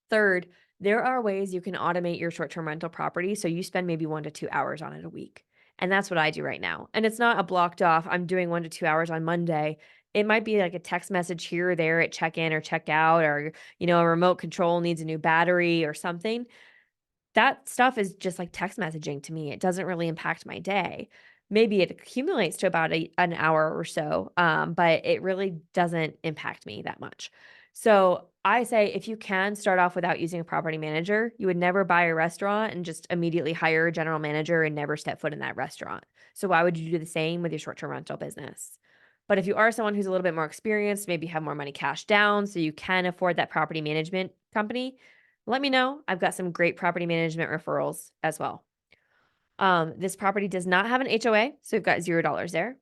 Third, there are ways you can automate your short-term rental property so you spend maybe 1 to 2 hours on it a week. And that's what I do right now. And it's not a blocked off, I'm doing 1 to 2 hours on Monday. It might be like a text message here or there at check in or check out, or, a remote control needs a new battery or something. That stuff is just like text messaging to me. It doesn't really impact my day. Maybe it accumulates to about an hour or so, but it really doesn't impact me that much. So I say if you can start off without using a property manager, you would never buy a restaurant and just immediately hire a general manager and never step foot in that restaurant. So why would you do the same with your short-term rental business? But if you are someone who's a little bit more experienced, maybe have more money cash down so you can afford that property management company, let me know. I've got some great property management referrals as well. This property does not have an HOA, so we've got $0 there.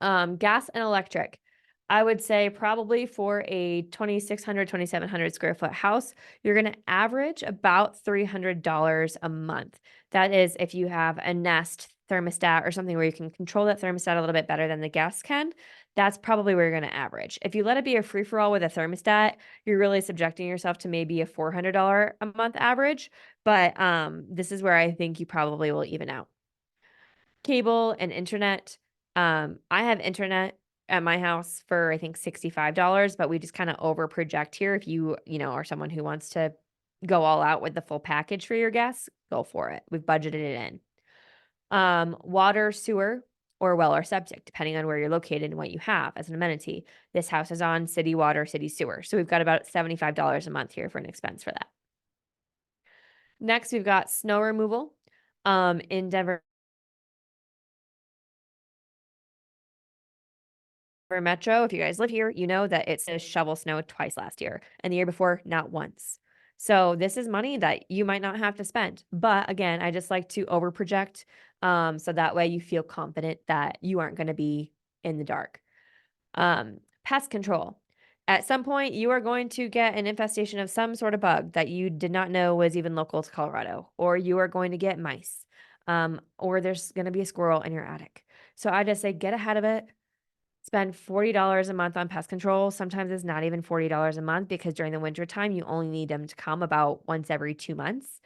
Gas and electric. I would say probably for a 2,600, 2,700 square foot house, you're going to average about $300 a month. That is if you have a Nest thermostat or something where you can control that thermostat a little bit better than the guests can. That's probably where you're going to average. If you let it be a free for all with a thermostat, you're really subjecting yourself to maybe a $400 a month average. But this is where I think you probably will even out. Cable and internet. I have internet at my house for I think $65, but we just kind of over project here. If are someone who wants to go all out with the full package for your guests, go for it. We've budgeted it in. Water, sewer, or well or septic, depending on where you're located and what you have as an amenity. This house is on city water, city sewer. So we've got about $75 a month here for an expense for that. Next, we've got snow removal. In Denver Metro, if you guys live here, you know that it says shovel snow twice last year, and the year before, not once. So this is money that you might not have to spend. But again, I just like to over project, so that way you feel confident that you aren't going to be in the dark. Pest control. At some point, you are going to get an infestation of some sort of bug that you did not know was even local to Colorado, or you are going to get mice, or there's going to be a squirrel in your attic. So I just say get ahead of it. Spend $40 a month on pest control. Sometimes it's not even $40 a month because during the winter time, you only need them to come about once every 2 months.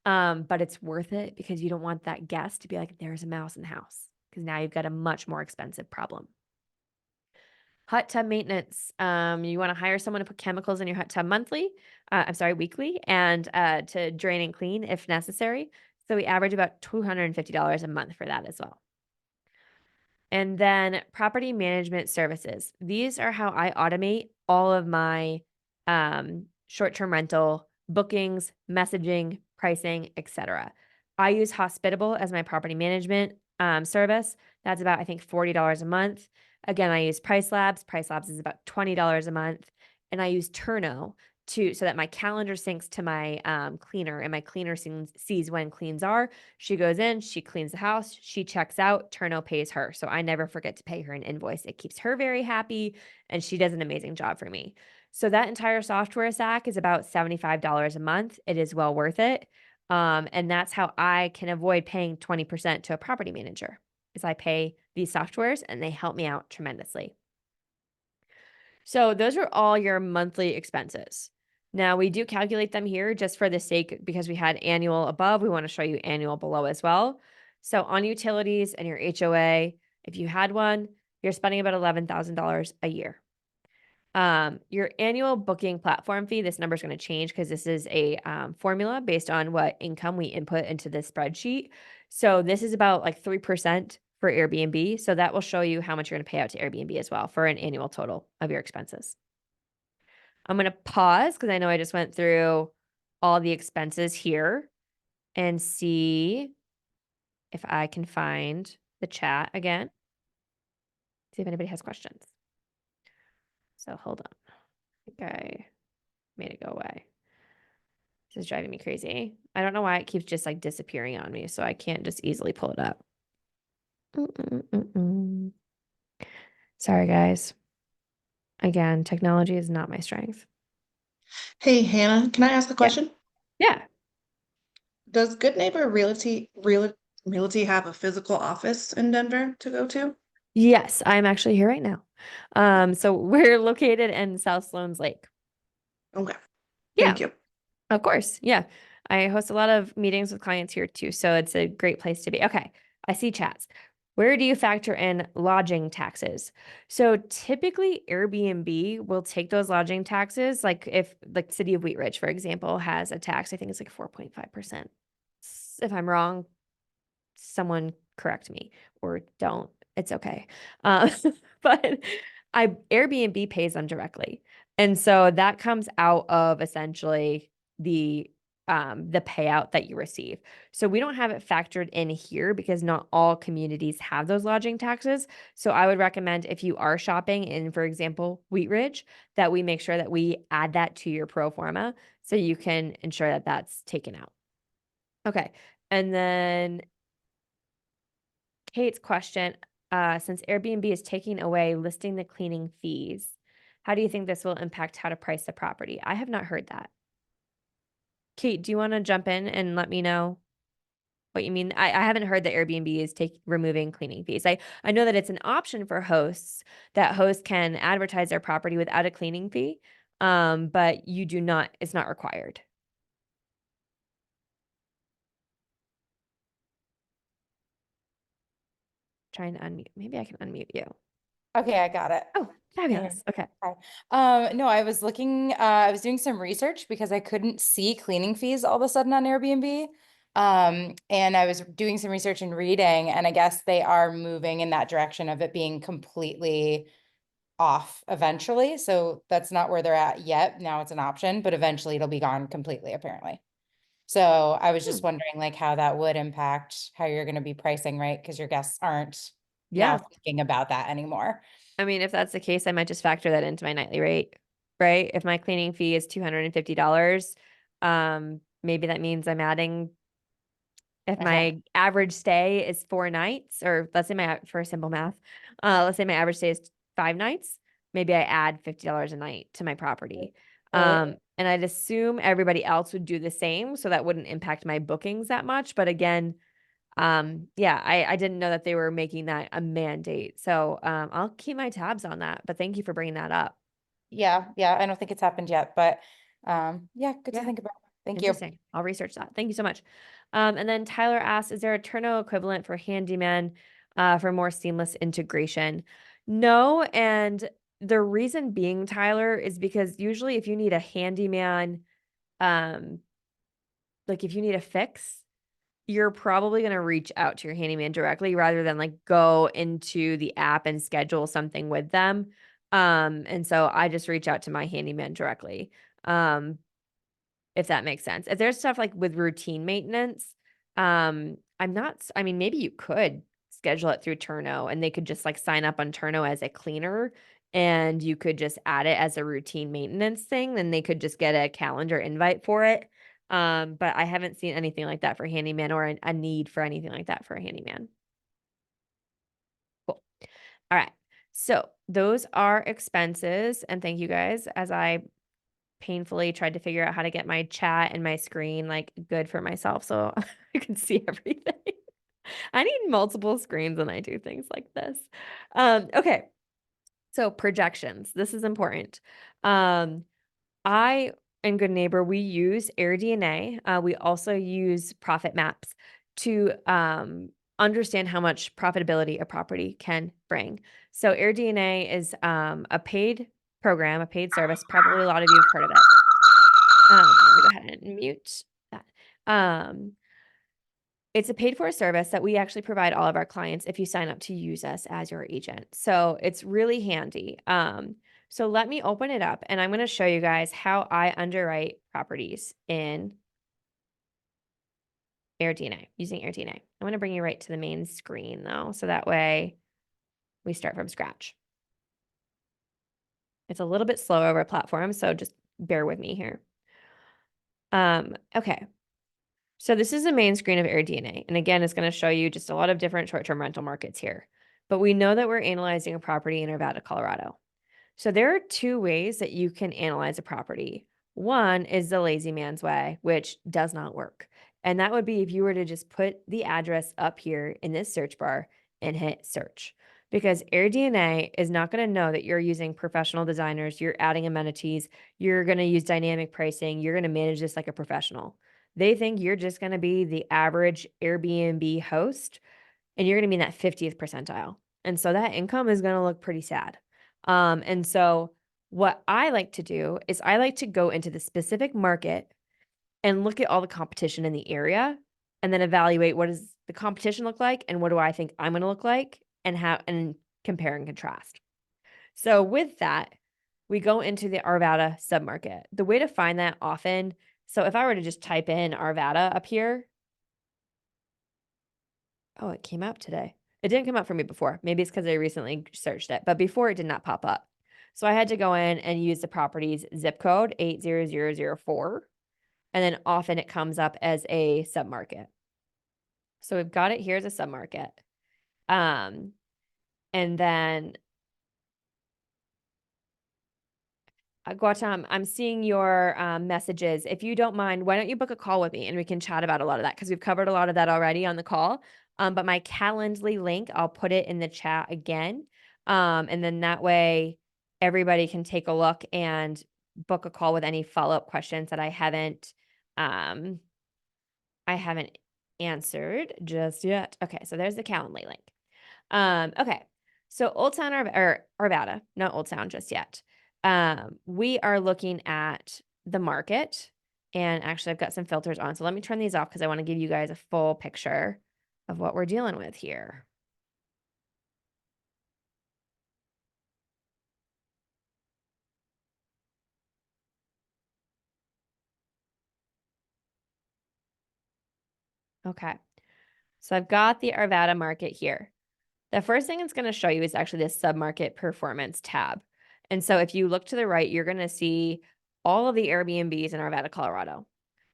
But it's worth it because you don't want that guest to be like, there's a mouse in the house, because now you've got a much more expensive problem. Hot tub maintenance. You want to hire someone to put chemicals in your hot tub weekly, and to drain and clean if necessary. So we average about $250 a month for that as well. And then property management services. These are how I automate all of my short-term rental bookings, messaging, pricing, etc. I use Hospitable as my property management service. That's about, I think, $40 a month. Again, I use Price Labs. Price Labs is about $20 a month. And I use Turno so that my calendar syncs to my cleaner, and my cleaner sees when cleans are. She goes in, she cleans the house, she checks out, Turno pays her. So I never forget to pay her an invoice. It keeps her very happy, and she does an amazing job for me. So that entire software stack is about $75 a month. It is well worth it. And that's how I can avoid paying 20% to a property manager, is I pay these softwares and they help me out tremendously. So those are all your monthly expenses. Now we do calculate them here just for the sake, because we had annual above, we want to show you annual below as well. So on utilities and your HOA, if you had one, you're spending about $11,000 a year. Your annual booking platform fee, this number is going to change because this is a formula based on what income we input into this spreadsheet. So this is about like 3% for Airbnb. So that will show you how much you're going to pay out to Airbnb as well for an annual total of your expenses. I'm going to pause because I know I just went through all the expenses here and see if I can find the chat again. See if anybody has questions. So hold on. I think I made it go away. This is driving me crazy. I don't know why it keeps just like disappearing on me, so I can't just easily pull it up. Mm-mm-mm-mm. Sorry, guys. Again, technology is not my strength. Hey Hannah, can I ask a Yeah. question? Yeah. Does Good Neighbor Realty have a physical office in Denver to go to? Yes, I'm actually here right now. So we're located in South Sloan's Lake. Okay, Yeah. thank you. Of course. Yeah. I host a lot of meetings with clients here too, so it's a great place to be. Okay. I see chats. Where do you factor in lodging taxes? So typically Airbnb will take those lodging taxes, like if like City of Wheat Ridge, for example, has a tax, I think it's like 4.5%. If I'm wrong, someone correct me or don't. It's okay. Uh, but Airbnb pays them directly. And so that comes out of essentially the payout that you receive. So we don't have it factored in here because not all communities have those lodging taxes. So I would recommend if you are shopping in, for example, Wheat Ridge, that we make sure that we add that to your pro forma so you can ensure that that's taken out. Okay. And then Kate's question, since Airbnb is taking away listing the cleaning fees, how do you think this will impact how to price the property? I have not heard that. Kate, do you want to jump in and let me know what you mean? I haven't heard that Airbnb is removing cleaning fees. I know that it's an option for hosts that hosts can advertise their property without a cleaning fee. But you do not, it's not required. Trying to unmute. Maybe I can unmute you. Okay, I got it. Oh, Can you hear me? fabulous. Okay. Hi. No, I was looking, I was doing some research because I couldn't see cleaning fees all of a sudden on Airbnb. And I was doing some research and reading, and I guess they are moving in that direction of it being completely off eventually. So that's not where they're at yet. Now it's an option, but eventually it'll be gone completely, apparently. So I was Hmm. just wondering like how that would impact how you're going to be pricing, right? Because your guests aren't now Yeah. thinking about that anymore. I mean, if that's the case, I might just factor that into my nightly rate, right? If my cleaning fee is $250, maybe that means I'm adding, if Okay. my average stay is 4 nights, or let's say for simple math, let's say my average stay is 5 nights, maybe I add $50 a night to my property. Right. And I'd assume everybody else would do the same, so that wouldn't impact my bookings that much. But again, yeah, I didn't know that they were making that a mandate. So, I'll keep my tabs on that, but thank you for bringing that up. Yeah, yeah. I don't think it's happened yet, but yeah, good to Yeah, think about. Thank you. interesting. I'll research that. Thank you so much. And then Tyler asks, is there a Turno equivalent for handyman, for more seamless integration? No, and the reason being, Tyler, is because usually if you need a handyman, um, like if you need a fix, you're probably going to reach out to your handyman directly rather than like go into the app and schedule something with them. And so I just reach out to my handyman directly. Um, if that makes sense. If there's stuff like with routine maintenance, I'm not, I mean, maybe you could schedule it through Turno and they could just like sign up on Turno as a cleaner and you could just add it as a routine maintenance thing. Then they could just get a calendar invite for it. But I haven't seen anything like that for handyman or a need for anything like that for a handyman. Cool. All right. So those are expenses. And thank you guys as I painfully tried to figure out how to get my chat and my screen like good for myself so I could see everything. I need multiple screens when I do things like this. Okay. So projections. This is important. Um, I and Good Neighbor, we use AirDNA. We also use profit maps to understand how much profitability a property can bring. So AirDNA is a paid program, a paid service. Probably a lot of you have heard of it. I'm gonna go ahead and mute that. It's a paid for service that we actually provide all of our clients if you sign up to use us as your agent. So it's really handy. So let me open it up and I'm going to show you guys how I underwrite properties in AirDNA, using AirDNA. I'm going to bring you right to the main screen though, so that way we start from scratch. It's a little bit slow over platform, so just bear with me here. Okay. So this is the main screen of AirDNA. And again, it's going to show you just a lot of different short-term rental markets here. But we know that we're analyzing a property in Arvada, Colorado. So there are two ways that you can analyze a property. One is the lazy man's way, which does not work. And that would be if you were to just put the address up here in this search bar and hit search. Because AirDNA is not going to know that you're using professional designers, you're adding amenities, you're going to use dynamic pricing, you're going to manage this like a professional. They think you're just going to be the average Airbnb host and you're going to be in that 50th percentile. And so that income is going to look pretty sad. And so what I like to do is I like to go into the specific market and look at all the competition in the area and then evaluate what does the competition look like and what do I think I'm going to look like and compare and contrast. So with that, we go into the Arvada submarket. The way to find that often, so if I were to just type in Arvada up here, oh, it came up today. It didn't come up for me before. Maybe it's because I recently searched it, but before it did not pop up. So I had to go in and use the property's zip code 80004. And then often it comes up as a submarket. So we've got it here as a submarket. And then Gautam, I'm seeing your messages. If you don't mind, why don't you book a call with me and we can chat about a lot of that because we've covered a lot of that already on the call. But my Calendly link, I'll put it in the chat again. And then that way everybody can take a look and book a call with any follow-up questions that I haven't answered just yet. Okay, so there's the Calendly link. Okay. So Old Town or Arvada, not Old Town just yet. We are looking at the market and actually I've got some filters on. So let me turn these off because I want to give you guys a full picture of what we're dealing with here. Okay. So I've got the Arvada market here. The first thing it's going to show you is actually this submarket performance tab. And so if you look to the right, you're going to see all of the Airbnbs in Arvada, Colorado.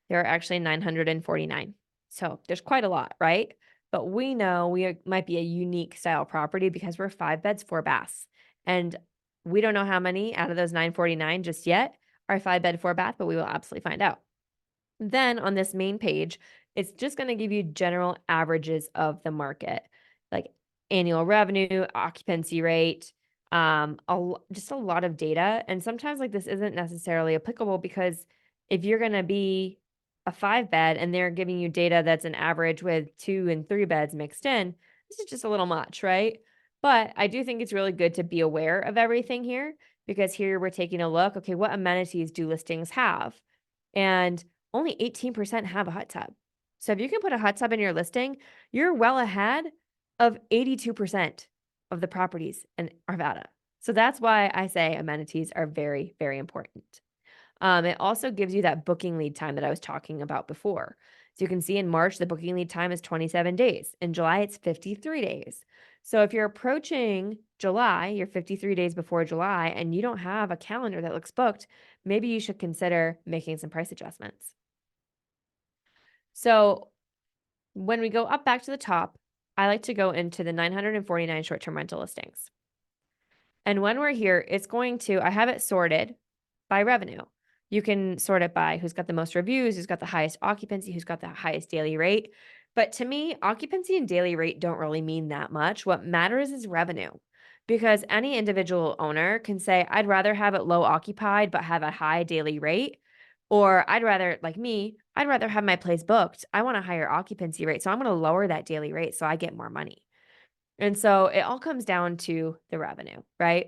There are actually 949. So there's quite a lot, right? But we know might be a unique style property because we're 5 beds, 4 baths. And we don't know how many out of those 949 just yet are 5 bed, 4 bath, but we will absolutely find out. Then on this main page, it's just going to give you general averages of the market, like annual revenue, occupancy rate, just a lot of data. And sometimes like this isn't necessarily applicable because if you're going to be a 5 bed and they're giving you data that's an average with 2 and 3 beds mixed in, this is just a little much, right? But I do think it's really good to be aware of everything here because here we're taking a look, okay, what amenities do listings have? And only 18% have a hot tub. So if you can put a hot tub in your listing, you're well ahead of 82% of the properties in Arvada. So that's why I say amenities are very, very important. It also gives you that booking lead time that I was talking about before. So you can see in March, the booking lead time is 27 days. In July, it's 53 days. So if you're approaching July, you're 53 days before July, and you don't have a calendar that looks booked, maybe you should consider making some price adjustments. So when we go up back to the top, I like to go into the 949 short-term rental listings. And when we're here, it's going to, I have it sorted by revenue. You can sort it by who's got the most reviews, who's got the highest occupancy, who's got the highest daily rate. But to me, occupancy and daily rate don't really mean that much. What matters is revenue. Because any individual owner can say, I'd rather have it low occupied, but have a high daily rate. Or I'd rather, like me, I'd rather have my place booked. I want a higher occupancy rate. So I'm going to lower that daily rate so I get more money. And so it all comes down to the revenue, right?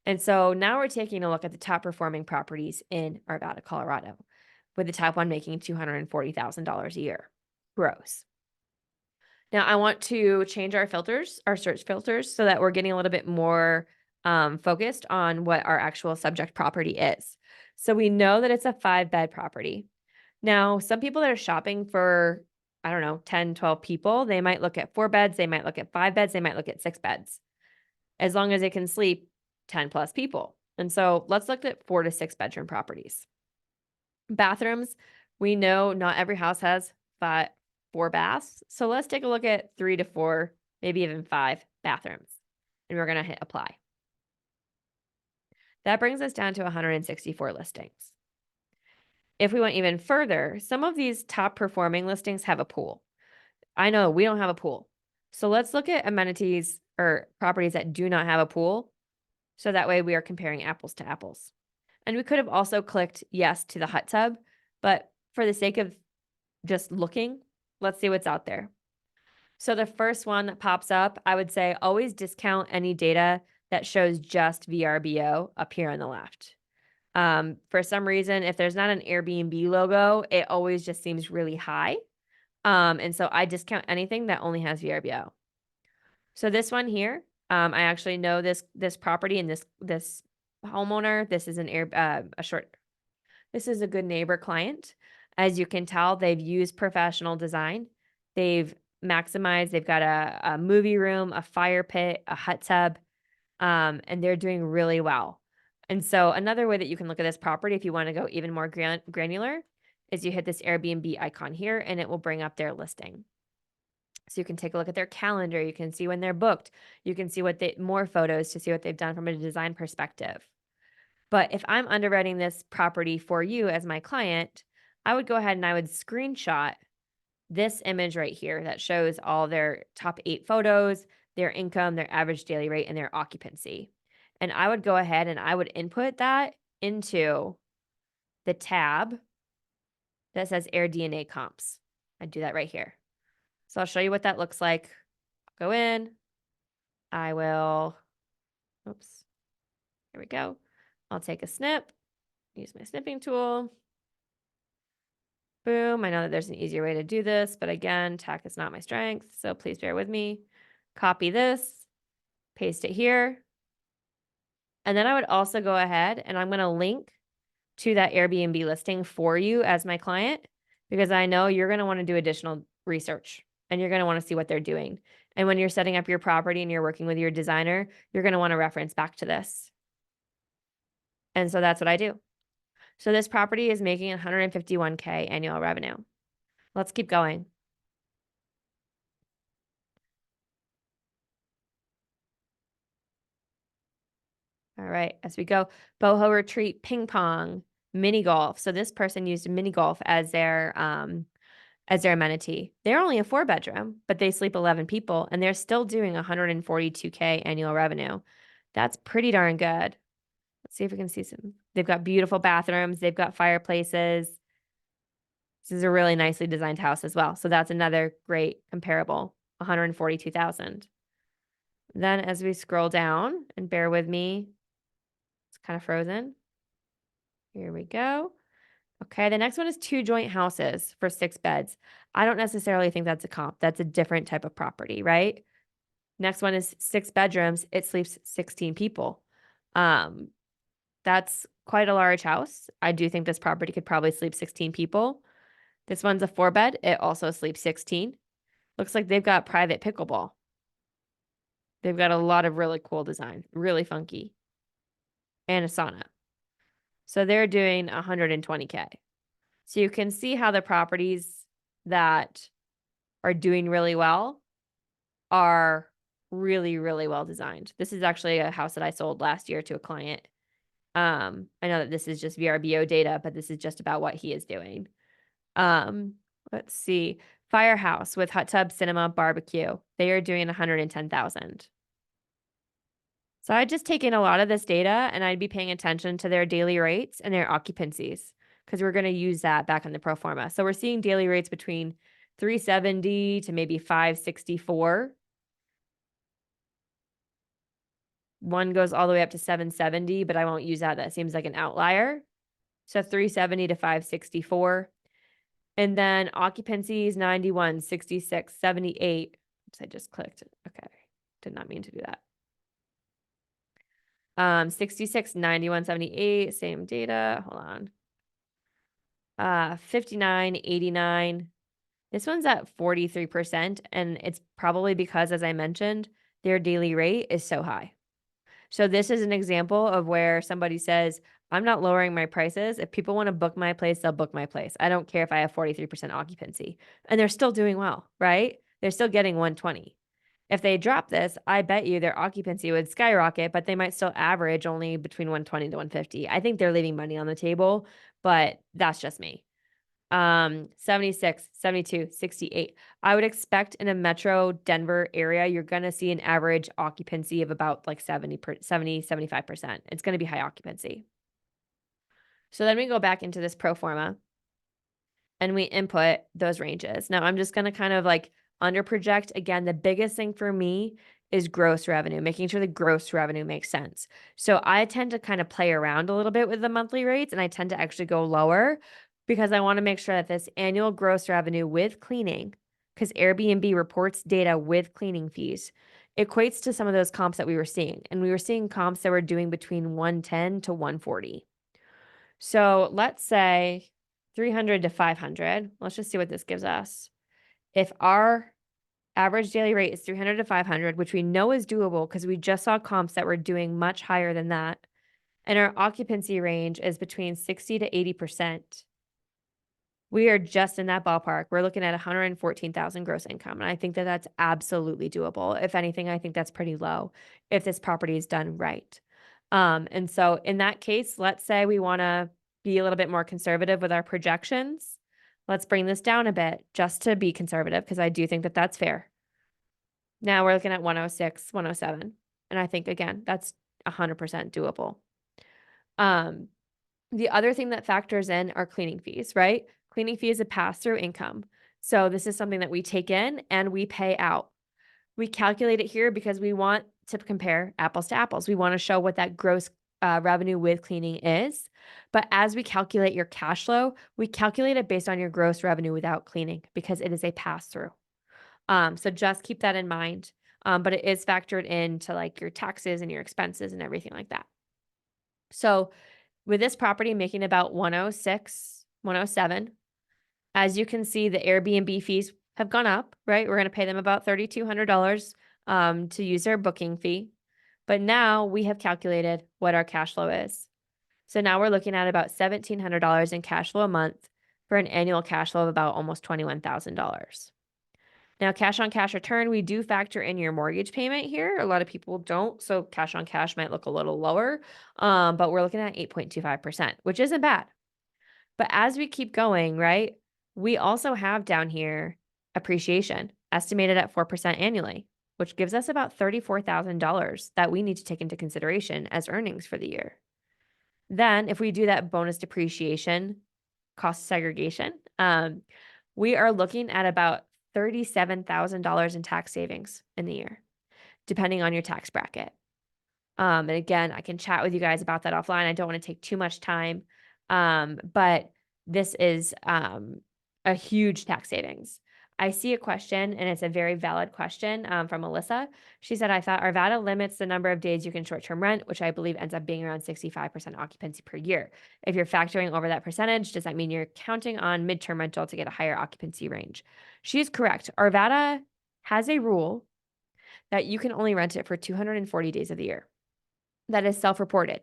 And so now we're taking a look at the top performing properties in Arvada, Colorado, with the top one making $240,000 a year gross. Now I want to change our filters, our search filters, so that we're getting a little bit more focused on what our actual subject property is. So we know that it's a 5 bed property. Now, some people that are shopping for, I don't know, 10, 12 people, they might look at 4 beds, they might look at 5 beds, they might look at 6 beds, as long as they can sleep 10 plus people. And so let's look at 4 to 6 bedroom properties. Bathrooms, we know not every house has 4 baths. So let's take a look at 3 to 4, maybe even 5 bathrooms. And we're going to hit apply. That brings us down to 164 listings. If we went even further, some of these top performing listings have a pool. I know we don't have a pool. So let's look at amenities or properties that do not have a pool. So that way we are comparing apples to apples. And we could have also clicked yes to the hot tub, but for the sake of just looking, let's see what's out there. So the first one that pops up, I would say always discount any data that shows just VRBO up here on the left. For some reason, if there's not an Airbnb logo, it always just seems really high. And so I discount anything that only has VRBO. So this one here, I actually know this property and this homeowner. This is this is a good neighbor client. As you can tell, they've used professional design. They've maximized, they've got a movie room, a fire pit, a hot tub, and they're doing really well. And so another way that you can look at this property, if you want to go even more granular, is you hit this Airbnb icon here and it will bring up their listing. So you can take a look at their calendar. You can see when they're booked. You can see more photos to see what they've done from a design perspective. But if I'm underwriting this property for you as my client, I would go ahead and I would screenshot this image right here that shows all their top 8 photos, their income, their average daily rate, and their occupancy. And I would go ahead and I would input that into the tab that says Air DNA comps. I'd do that right here. So I'll show you what that looks like. Go in. I will, oops, here we go. I'll take a snip, use my snipping tool. Boom. I know that there's an easier way to do this, but again, tech is not my strength, so please bear with me. Copy this, paste it here. And then I would also go ahead and I'm going to link to that Airbnb listing for you as my client, because I know you're going to want to do additional research and you're going to want to see what they're doing. And when you're setting up your property and you're working with your designer, you're going to want to reference back to this. And so that's what I do. So this property is making $151K annual revenue. Let's keep going. All right, as we go, boho retreat, ping pong, mini golf. So this person used mini golf as their amenity. They're only a 4-bedroom, but they sleep 11 people and they're still doing 142K annual revenue. That's pretty darn good. Let's see if we can see some. They've got beautiful bathrooms. They've got fireplaces. This is a really nicely designed house as well. So that's another great comparable, 142,000. Then as we scroll down, and bear with me, it's kind of frozen. Here we go. Okay, the next one is 2 joint houses for 6 beds. I don't necessarily think that's a comp. That's a different type of property, right? Next one is 6 bedrooms. It sleeps 16 people. That's quite a large house. I do think this property could probably sleep 16 people. This one's a 4-bed. It also sleeps 16. Looks like they've got private pickleball. They've got a lot of really cool design, really funky, and a sauna. So they're doing 120K. So you can see how the properties that are doing really well are really, really well designed. This is actually a house that I sold last year to a client. I know that this is just VRBO data, but this is just about what he is doing. Let's see. Firehouse with hot tub, cinema, barbecue. They are doing 110,000. So I'd just take in a lot of this data and I'd be paying attention to their daily rates and their occupancies, because we're going to use that back in the pro forma. So we're seeing daily rates between 370 to maybe 564. One goes all the way up to 770, but I won't use that. That seems like an outlier. So 370 to 564. And then occupancies 91, 66, 78. Oops, I just clicked. Okay. Did not mean to do that. 66, 91, 78, same data. Hold on. 59, 89. This one's at 43%, and it's probably because, as I mentioned, their daily rate is so high. So this is an example of where somebody says, I'm not lowering my prices. If people want to book my place, they'll book my place. I don't care if I have 43% occupancy. And they're still doing well, right? They're still getting 120. If they drop this, I bet you their occupancy would skyrocket, but they might still average only between 120 to 150. I think they're leaving money on the table, but that's just me. 76, 72, 68. I would expect in a metro Denver area, you're going to see an average occupancy of about like 75%. It's going to be high occupancy. So then we go back into this pro forma and we input those ranges. Now I'm just going to kind of like under project. Again, the biggest thing for me is gross revenue, making sure the gross revenue makes sense. So I tend to kind of play around a little bit with the monthly rates, and I tend to actually go lower because I want to make sure that this annual gross revenue with cleaning, because Airbnb reports data with cleaning fees, equates to some of those comps that we were seeing. And we were seeing comps that were doing between 110 to 140. So let's say 300 to 500. Let's just see what this gives us. If our average daily rate is 300 to 500, which we know is doable because we just saw comps that were doing much higher than that, and our occupancy range is between 60 to 80%, we are just in that ballpark. We're looking at 114,000 gross income. And I think that that's absolutely doable. If anything, I think that's pretty low if this property is done right. And so in that case, let's say we want to be a little bit more conservative with our projections. Let's bring this down a bit just to be conservative because I do think that that's fair. Now we're looking at 106, 107. And I think, again, that's 100% doable. The other thing that factors in are cleaning fees, right? Cleaning fee is a pass-through income. So this is something that we take in and we pay out. We calculate it here because we want to compare apples to apples. We want to show what that gross revenue with cleaning is. But as we calculate your cash flow, we calculate it based on your gross revenue without cleaning because it is a pass-through. So just keep that in mind. But it is factored into like your taxes and your expenses and everything like that. So with this property making about 106, 107, as you can see, the Airbnb fees have gone up, right? We're going to pay them about $3,200 to use their booking fee. But now we have calculated what our cash flow is. So now we're looking at about $1,700 in cash flow a month for an annual cash flow of about almost $21,000. Now, cash on cash return, we do factor in your mortgage payment here. A lot of people don't, so cash on cash might look a little lower, but we're looking at 8.25%, which isn't bad. But as we keep going, right, we also have down here appreciation estimated at 4% annually, which gives us about $34,000 that we need to take into consideration as earnings for the year. Then if we do that bonus depreciation cost segregation, we are looking at about $37,000 in tax savings in the year, depending on your tax bracket. And again, I can chat with you guys about that offline. I don't want to take too much time. But this is a huge tax savings. I see a question, and it's a very valid question from Melissa. She said, I thought Arvada limits the number of days you can short-term rent, which I believe ends up being around 65% occupancy per year. If you're factoring over that percentage, does that mean you're counting on midterm rental to get a higher occupancy range? She is correct. Arvada has a rule that you can only rent it for 240 days of the year. That is self-reported.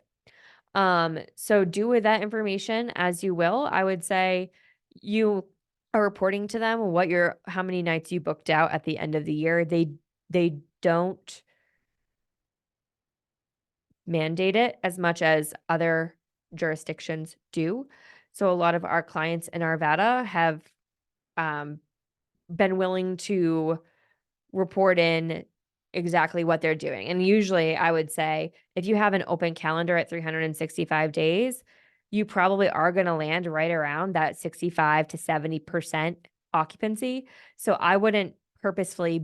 So do with that information as you will. I would say you are reporting to them how many nights you booked out at the end of the year. They don't mandate it as much as other jurisdictions do. So a lot of our clients in Arvada have been willing to report in exactly what they're doing. And usually I would say if you have an open calendar at 365 days, you probably are going to land right around that 65 to 70% occupancy. So I wouldn't purposefully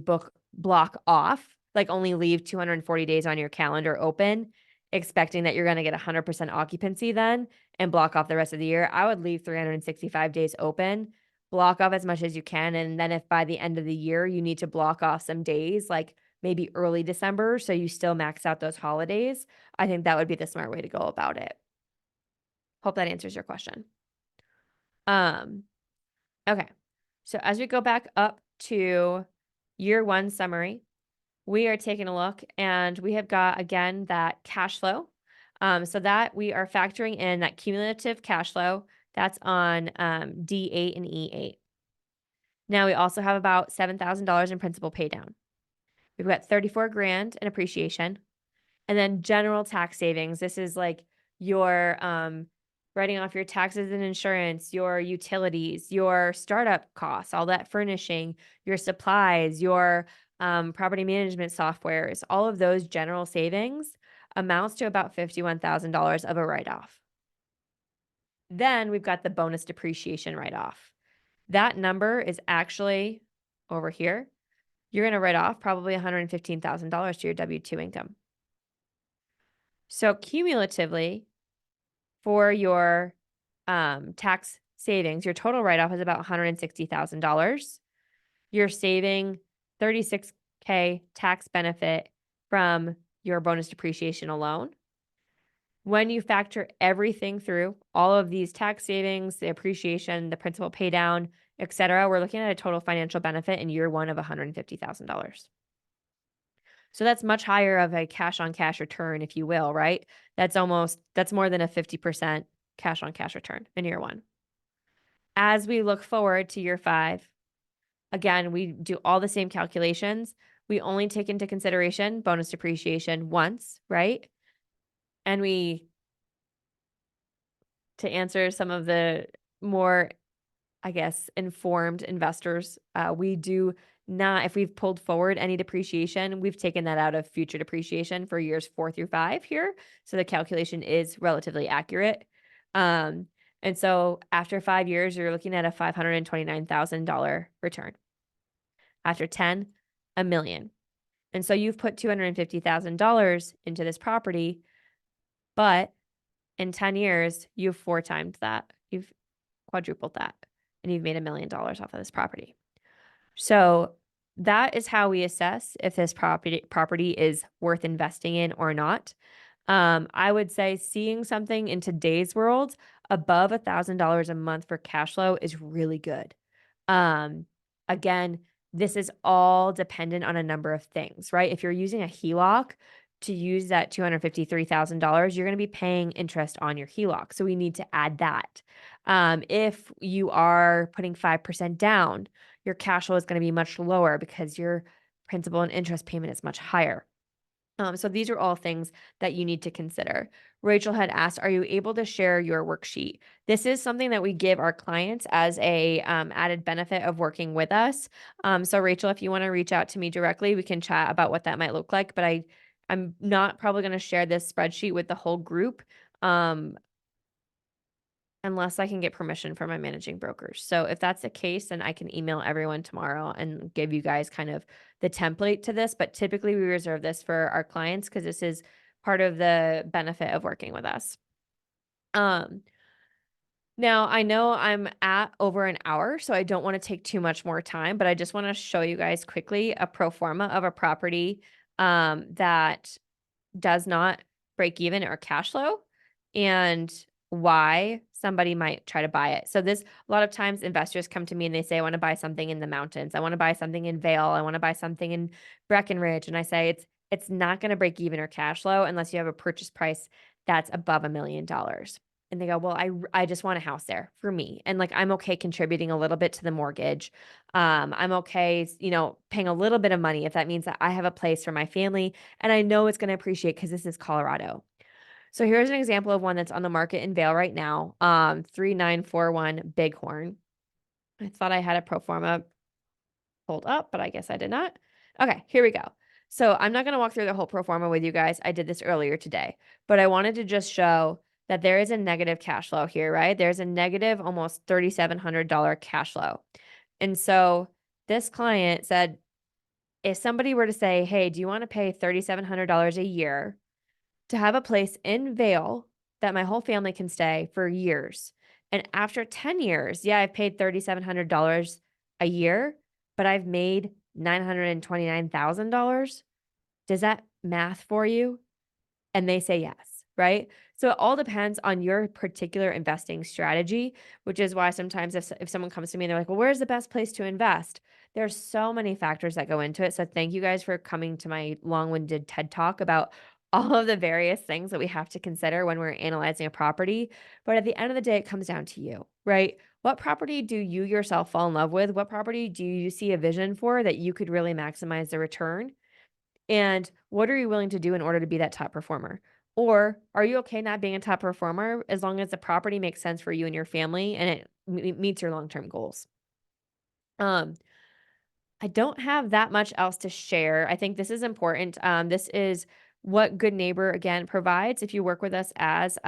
block off, like only leave 240 days on your calendar open, expecting that you're going to get 100% occupancy then and block off the rest of the year. I would leave 365 days open, block off as much as you can. And then if by the end of the year you need to block off some days, like maybe early December, so you still max out those holidays, I think that would be the smart way to go about it. Hope that answers your question. Okay. So as we go back up to year one summary, we are taking a look and we have got, again, that cash flow. So that we are factoring in that cumulative cash flow that's on D8 and E8. Now we also have about $7,000 in principal pay down. We've got 34 grand in appreciation. And then general tax savings. This is like your writing off your taxes and insurance, your utilities, your startup costs, all that furnishing, your supplies, your property management softwares, all of those general savings amounts to about $51,000 of a write-off. Then we've got the bonus depreciation write-off. That number is actually over here. You're going to write off probably $115,000 to your W-2 income. So cumulatively, for your tax savings, your total write-off is about $160,000. You're saving $36K tax benefit from your bonus depreciation alone. When you factor everything through, all of these tax savings, the appreciation, the principal pay down, et cetera, we're looking at a total financial benefit in year one of $150,000. So that's much higher of a cash on cash return, if you will, right? That's more than a 50% cash on cash return in year one. As we look forward to year 5, again, we do all the same calculations. We only take into consideration bonus depreciation once, right? And to answer some of the more, I guess, informed investors, we do not, if we've pulled forward any depreciation, we've taken that out of future depreciation for years 4 through 5 here. So the calculation is relatively accurate. And so after 5 years, you're looking at a $529,000 return. After 10, $1 million. And so you've put $250,000 into this property, but in 10 years, you've 4 times that. You've quadrupled that, and you've made $1 million off of this property. So that is how we assess if this property is worth investing in or not. I would say seeing something in today's world above $1,000 a month for cash flow is really good. Again, this is all dependent on a number of things, right? If you're using a HELOC to use that $253,000, you're going to be paying interest on your HELOC. So we need to add that. If you are putting 5% down, your cash flow is going to be much lower because your principal and interest payment is much higher. So these are all things that you need to consider. Rachel had asked, are you able to share your worksheet? This is something that we give our clients as a added benefit of working with us. So Rachel, if you want to reach out to me directly, we can chat about what that might look like. But I'm not probably going to share this spreadsheet with the whole group unless I can get permission from my managing brokers. So if that's the case, then I can email everyone tomorrow and give you guys kind of the template to this. But typically we reserve this for our clients because this is part of the benefit of working with us. Now I know I'm at over an hour, so I don't want to take too much more time, but I just want to show you guys quickly a pro forma of a property that does not break even or cash flow and why somebody might try to buy it. So a lot of times investors come to me and they say, I want to buy something in the mountains. I want to buy something in Vail. I want to buy something in Breckenridge. And I say, it's not going to break even or cash flow unless you have a purchase price that's above $1 million. And they go, well, I just want a house there for me. And like, I'm okay contributing a little bit to the mortgage. I'm okay, paying a little bit of money if that means that I have a place for my family and I know it's going to appreciate because this is Colorado. So here's an example of one that's on the market in Vail right now. 3941 Bighorn. I thought I had a pro forma pulled up, but I guess I did not. Okay, here we go. So I'm not going to walk through the whole pro forma with you guys. I did this earlier today, but I wanted to just show that there is a negative cash flow here, right? There's a negative almost $3,700 cash flow. And so this client said, if somebody were to say, hey, do you want to pay $3,700 a year to have a place in Vail that my whole family can stay for years? And after 10 years, yeah, I've paid $3,700 a year, but I've made $929,000. Does that math for you? And they say yes, right? So it all depends on your particular investing strategy, which is why sometimes if someone comes to me and they're like, well, where's the best place to invest? There's so many factors that go into it. So thank you guys for coming to my long-winded TED talk about all of the various things that we have to consider when we're analyzing a property. But at the end of the day, it comes down to you, right? What property do you yourself fall in love with? What property do you see a vision for that you could really maximize the return? And what are you willing to do in order to be that top performer? Or are you okay not being a top performer as long as the property makes sense for you and your family and it meets your long-term goals? Um, I don't have that much else to share. I think this is important. This is what Good Neighbor again provides. If you work with us as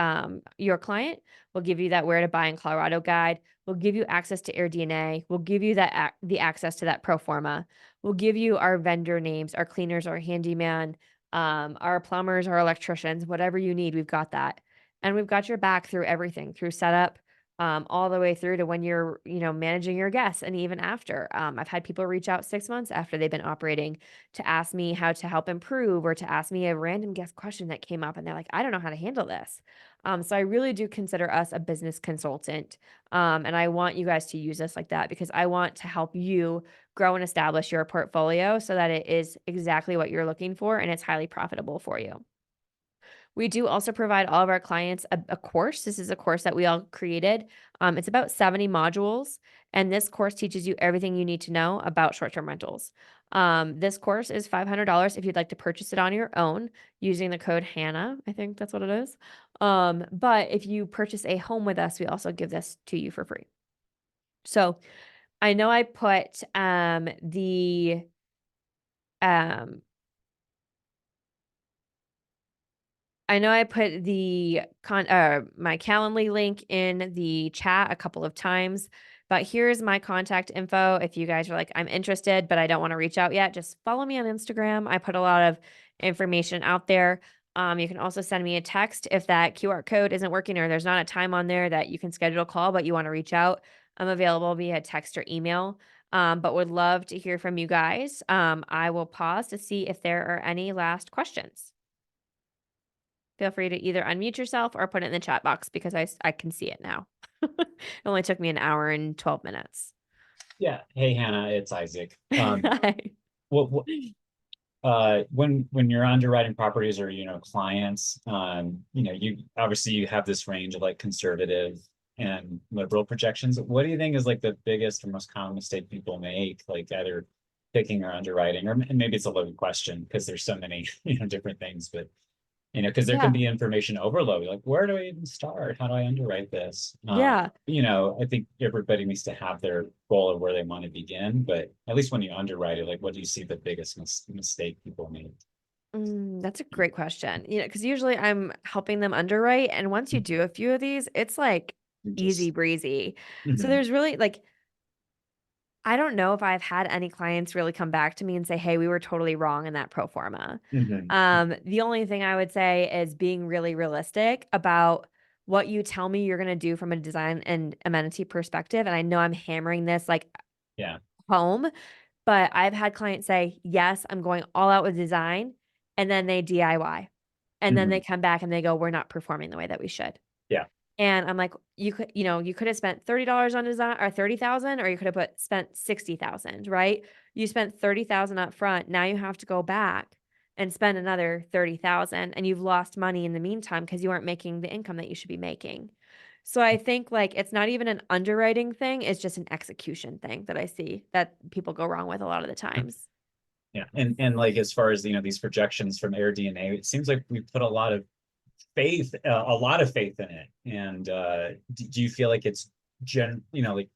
your client, we'll give you that Where to Buy in Colorado guide. We'll give you access to AirDNA. We'll give you that the access to that pro forma. We'll give you our vendor names, our cleaners, our handyman, our plumbers, our electricians, whatever you need. We've got that, and we've got your back through everything, through setup, all the way through to when you're, managing your guests and even after. I've had people reach out 6 months after they've been operating to ask me how to help improve or to ask me a random guest question that came up and they're like, I don't know how to handle this. So I really do consider us a business consultant. And I want you guys to use us like that because I want to help you grow and establish your portfolio so that it is exactly what you're looking for and it's highly profitable for you. We do also provide all of our clients a course. This is a course that we all created. It's about 70 modules, and this course teaches you everything you need to know about short-term rentals. This course is $500 if you'd like to purchase it on your own using the code Hannah. I think that's what it is. But if you purchase a home with us, we also give this to you for free. So I know I put um, I know I put my Calendly link in the chat a couple of times, but here's my contact info. If you guys are like, I'm interested, but I don't want to reach out yet, just follow me on Instagram. I put a lot of information out there. You can also send me a text if that QR code isn't working or there's not a time on there that you can schedule a call, but you want to reach out. I'm available via text or email. But would love to hear from you guys. I will pause to see if there are any last questions. Feel free to either unmute yourself or put it in the chat box because I can see it now. It only took me an hour and 12 minutes. Yeah. Hey, Hannah, it's Isaac. Hi. What when you're underwriting properties or, clients, you obviously you have this range of like conservative and liberal projections. What do you think is like the biggest or most common mistake people make, like either picking or underwriting, or and maybe it's a loaded question because there's so many, different things, but because there can Yeah. be information overload. Like, where do I even start? How do I underwrite this? Yeah. I think everybody needs to have their goal of where they want to begin, but at least when you underwrite it, like, what do you see the biggest mistake people make? That's a great question. Because usually I'm helping them underwrite, and once you do a few of these, it's like easy Just breezy. So mhm, there's really like I don't know if I've had any clients really come back to me and say, "Hey, we were totally wrong in that pro forma." mhm, The only thing I would say is being really realistic about what you tell me you're gonna do from a design and amenity perspective, and I know I'm hammering this, like, yeah, home, but I've had clients say, "Yes, I'm going all out with design," and then they DIY, and then they mhm, come back and they go, "We're not performing the way that we should." yeah, And I'm like, you could have spent $30 on design or 30,000 or you could have spent 60,000, right? You spent 30,000 up front. Now you have to go back and spend another 30,000 and you've lost money in the meantime because you aren't making the income that you should be making. So I think like it's not even an underwriting thing, it's just an execution thing that I see that people go wrong with a lot of the times. yeah. And like as far as these projections from AirDNA, it seems like we put a lot of faith in it. And do you feel like it's like,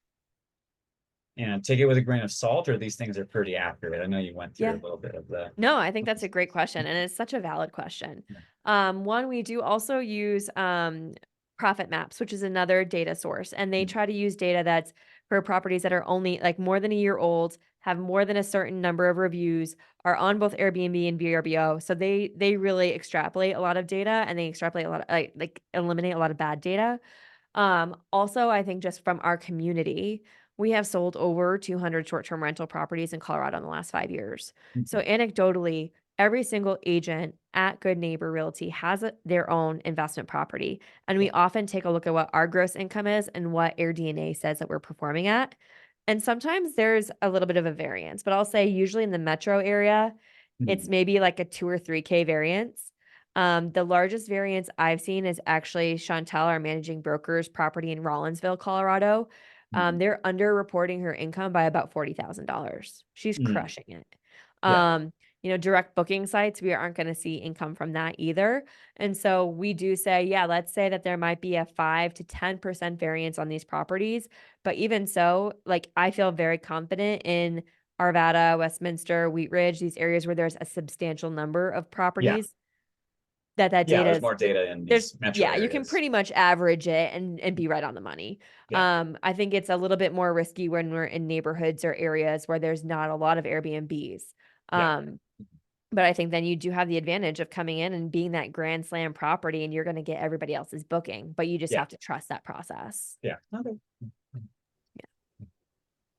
take it with a grain of salt, or these things are pretty accurate? I know you went through Yeah. a little bit of the. No, I think that's a great question, and it's such a valid question. Yeah. One, we do also use profit maps, which is another data source, and they Mhm. try to use data that's for properties that are only like more than a year old, have more than a certain number of reviews, are on both Airbnb and VRBO. So they really extrapolate a lot of data, and they extrapolate a lot of like eliminate a lot of bad data. Also, I think just from our community, we have sold over 200 short-term rental properties in Colorado in the last 5 years. So Mhm. anecdotally, every single agent at Good Neighbor Realty has their own investment property. And we often take a look at what our gross income is and what AirDNA says that we're performing at. And sometimes there's a little bit of a variance, but I'll say usually in the metro area, it's Mhm. maybe like a 2 or 3K variance. The largest variance I've seen is actually Chantel, our managing broker's property in Rollinsville, Colorado. Mhm. They're underreporting her income by about $40,000. She's Mm. crushing it. Yeah. Direct booking sites, we aren't going to see income from that either. And so we do say, yeah, let's say that there might be a 5 to 10% variance on these properties. But even so, like I feel very confident in Arvada, Westminster, Wheat Ridge, these areas where there's a substantial number of Yeah. properties that Yeah. data There's is more data in there's these metro yeah, you can areas. pretty much average it and be right on the money. Yeah. I think it's a little bit more risky when we're in neighborhoods or areas where there's not a lot of Airbnbs. Yeah. But I think then you do have the advantage of coming in and being that grand slam property and you're going to get everybody else's booking, but you just Yeah. have to trust that process. Yeah. Okay.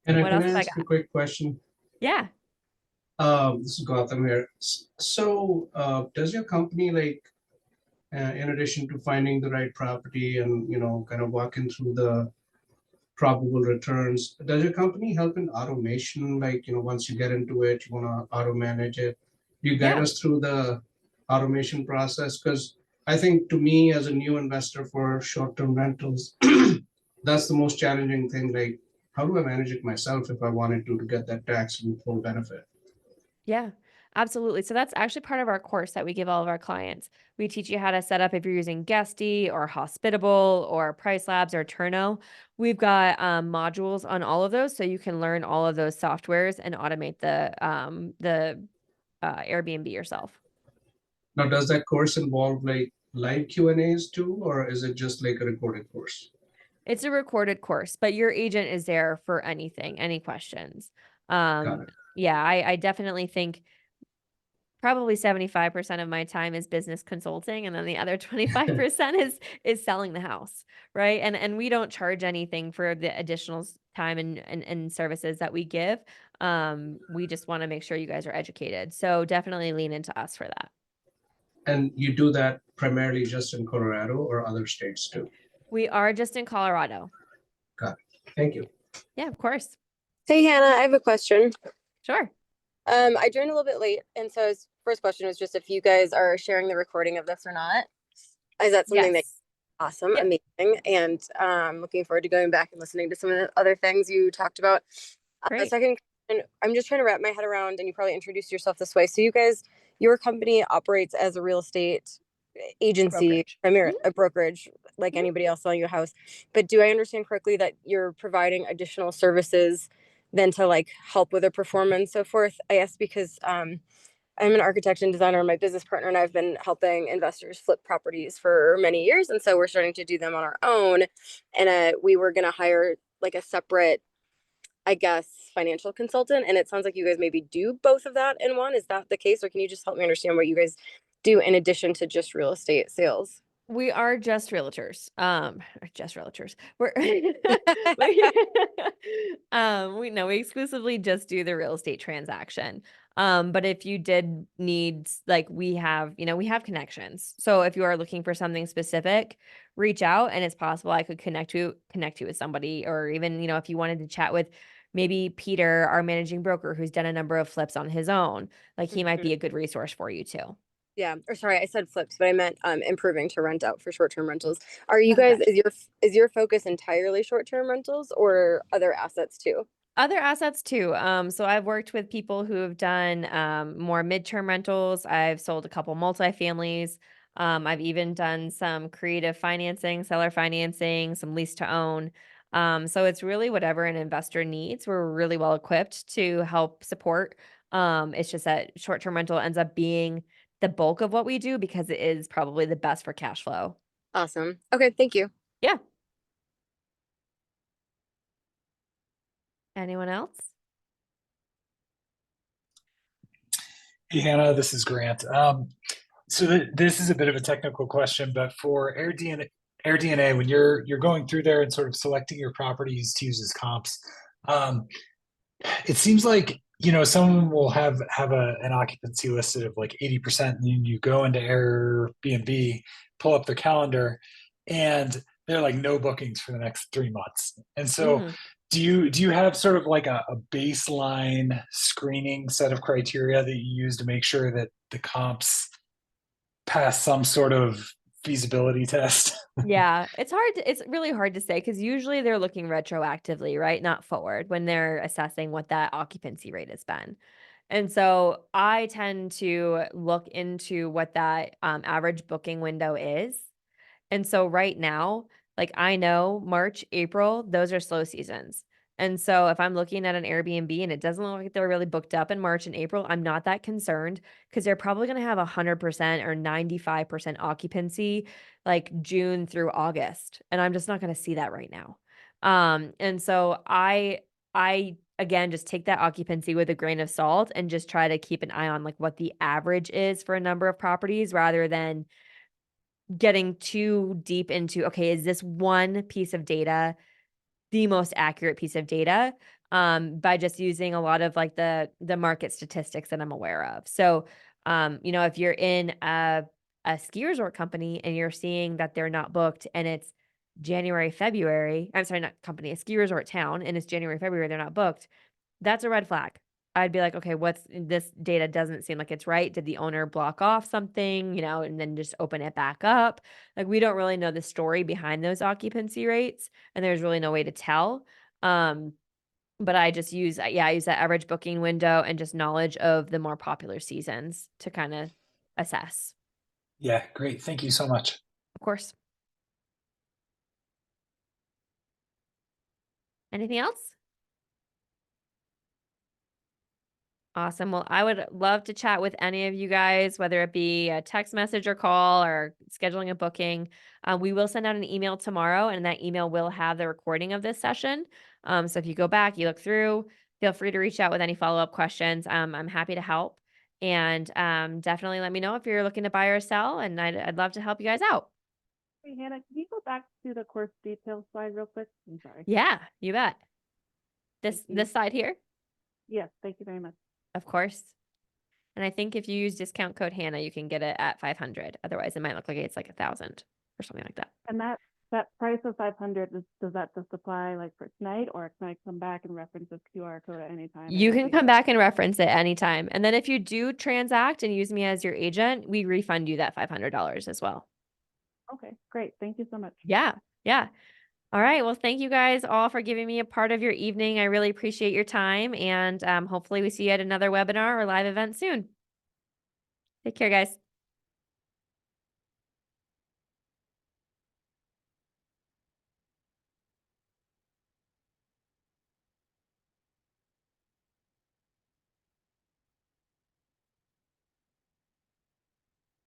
Can What I else have I ask a got? quick question? Yeah. This is Gautam here. So, does your company in addition to finding the right property and, kind of walking through the probable returns, does your company help in automation? Once you get into it, you want to auto manage it. Do you guide Yeah. us through the automation process? Because I think to me, as a new investor for short-term rentals, that's the most challenging thing. Like, how do I manage it myself if I wanted to get that tax and full benefit? Yeah, absolutely. So that's actually part of our course that we give all of our clients. We teach you how to set up if you're using Guesty or Hospitable or Price Labs or Turno. We've got modules on all of those, so you can learn all of those softwares and automate the Airbnb yourself. Now, does that course involve like live Q&As too, or is it just like a recorded course? It's a recorded course, but your agent is there for anything, any questions. Got it. Yeah, I definitely think probably 75% of my time is business consulting and then the other 25% is selling the house, right? And we don't charge anything for the additional time and services that we give. We just want to make sure you guys are educated. So definitely lean into us for that. And you do that primarily just in Colorado or other states too? We are just in Colorado. Got it. Thank you. Yeah, of course. Hey Hannah, I have a question. Sure. I joined a little bit late, and so his first question was just if you guys are sharing the recording of this or not. Is that something that Yes. awesome, Yep. amazing, and looking forward to going back and listening to some of the other things you talked about. The Great. second question, I'm just trying to wrap my head around, and you probably introduced yourself this way. So you guys, your company operates as a real estate agency, Brokerage. a brokerage, like Mhm. anybody else selling you a house. But do I understand correctly that you're providing additional services then to like help with their performance, so forth? I ask because I'm an architect and designer, and my business partner and I've been helping investors flip properties for many years, and so we're starting to do them on our own. And we were going to hire like a separate, I guess, financial consultant. And it sounds like you guys maybe do both of that in one. Is that the case, or can you just help me understand what you guys do in addition to just real estate sales? We are just realtors. Just realtors. We're we exclusively just do the real estate transaction. But if you did need like we have connections. So if you are looking for something specific, reach out and it's possible I could connect you with somebody, or even, if you wanted to chat with maybe Peter, our managing broker, who's done a number of flips on his own, like he might Mhm. be a good resource for you too. Yeah, or sorry, I said flips, but I meant improving to rent out for short-term rentals. Are you Oh, guys, gotcha. is your focus entirely short-term rentals or other assets too? Other assets too. So I've worked with people who have done more midterm rentals. I've sold a couple multifamilies. I've even done some creative financing, seller financing, some lease to own. So it's really whatever an investor needs. We're really well equipped to help support. It's just that short-term rental ends up being the bulk of what we do because it is probably the best for cash flow. Awesome. Okay, thank you. Yeah. Anyone else? Hey Hannah, this is Grant. This is a bit of a technical question, but for AirDNA, when you're going through there and sort of selecting your properties to use as comps, it seems like, someone will have an occupancy listed of like 80%, and then you go into Airbnb, pull up their calendar, and they're like no bookings for the next 3 months. And so Mm. do you have sort of like a baseline screening set of criteria that you use to make sure that the comps pass some sort of feasibility test? Yeah, it's really hard to say because usually they're looking retroactively, right? Not forward when they're assessing what that occupancy rate has been. And so I tend to look into what that average booking window is. And so right now, like I know March, April, those are slow seasons. And so if I'm looking at an Airbnb and it doesn't look like they're really booked up in March and April, I'm not that concerned because they're probably going to have 100% or 95% occupancy like June through August. And I'm just not going to see that right now. And so I again just take that occupancy with a grain of salt and just try to keep an eye on like what the average is for a number of properties rather than getting too deep into, okay, is this one piece of data the most accurate piece of data, by just using a lot of like the market statistics that I'm aware of. So, if you're in a ski resort company and you're seeing that they're not booked and it's January, February, I'm sorry, not company, a ski resort town, and it's January, February, they're not booked, that's a red flag. I'd be like, okay, what's this data doesn't seem like it's right. Did the owner block off something, and then just open it back up? Like we don't really know the story behind those occupancy rates, and there's really no way to tell. Um, but I just use, I use that average booking window and just knowledge of the more popular seasons to kind of assess. Yeah, great. Thank you so much. Of course. Anything else? Awesome. Well, I would love to chat with any of you guys, whether it be a text message or call or scheduling a booking. We will send out an email tomorrow, and that email will have the recording of this session. So if you go back, you look through, feel free to reach out with any follow-up questions. I'm happy to help. And definitely let me know if you're looking to buy or sell, and I'd love to help you guys out. Hey, Hannah, can you go back to the course details slide real quick? I'm sorry. Yeah, you bet. Thank you. This side here, Yes, thank you very much. of course. And I think if you use discount code Hannah, you can get it at 500. Otherwise, it might look like it's like 1,000 or something like that. And that price of 500, does that just apply like for tonight, or can I come back and reference this QR code at any time? You can come back and reference it anytime. And then if you do transact and use me as your agent, we refund you that $500 as well. Okay, great. Thank you so much. Yeah. Yeah. All right. Well, thank you guys all for giving me a part of your evening. I really appreciate your time. And hopefully we see you at another webinar or live event soon. Take care, guys.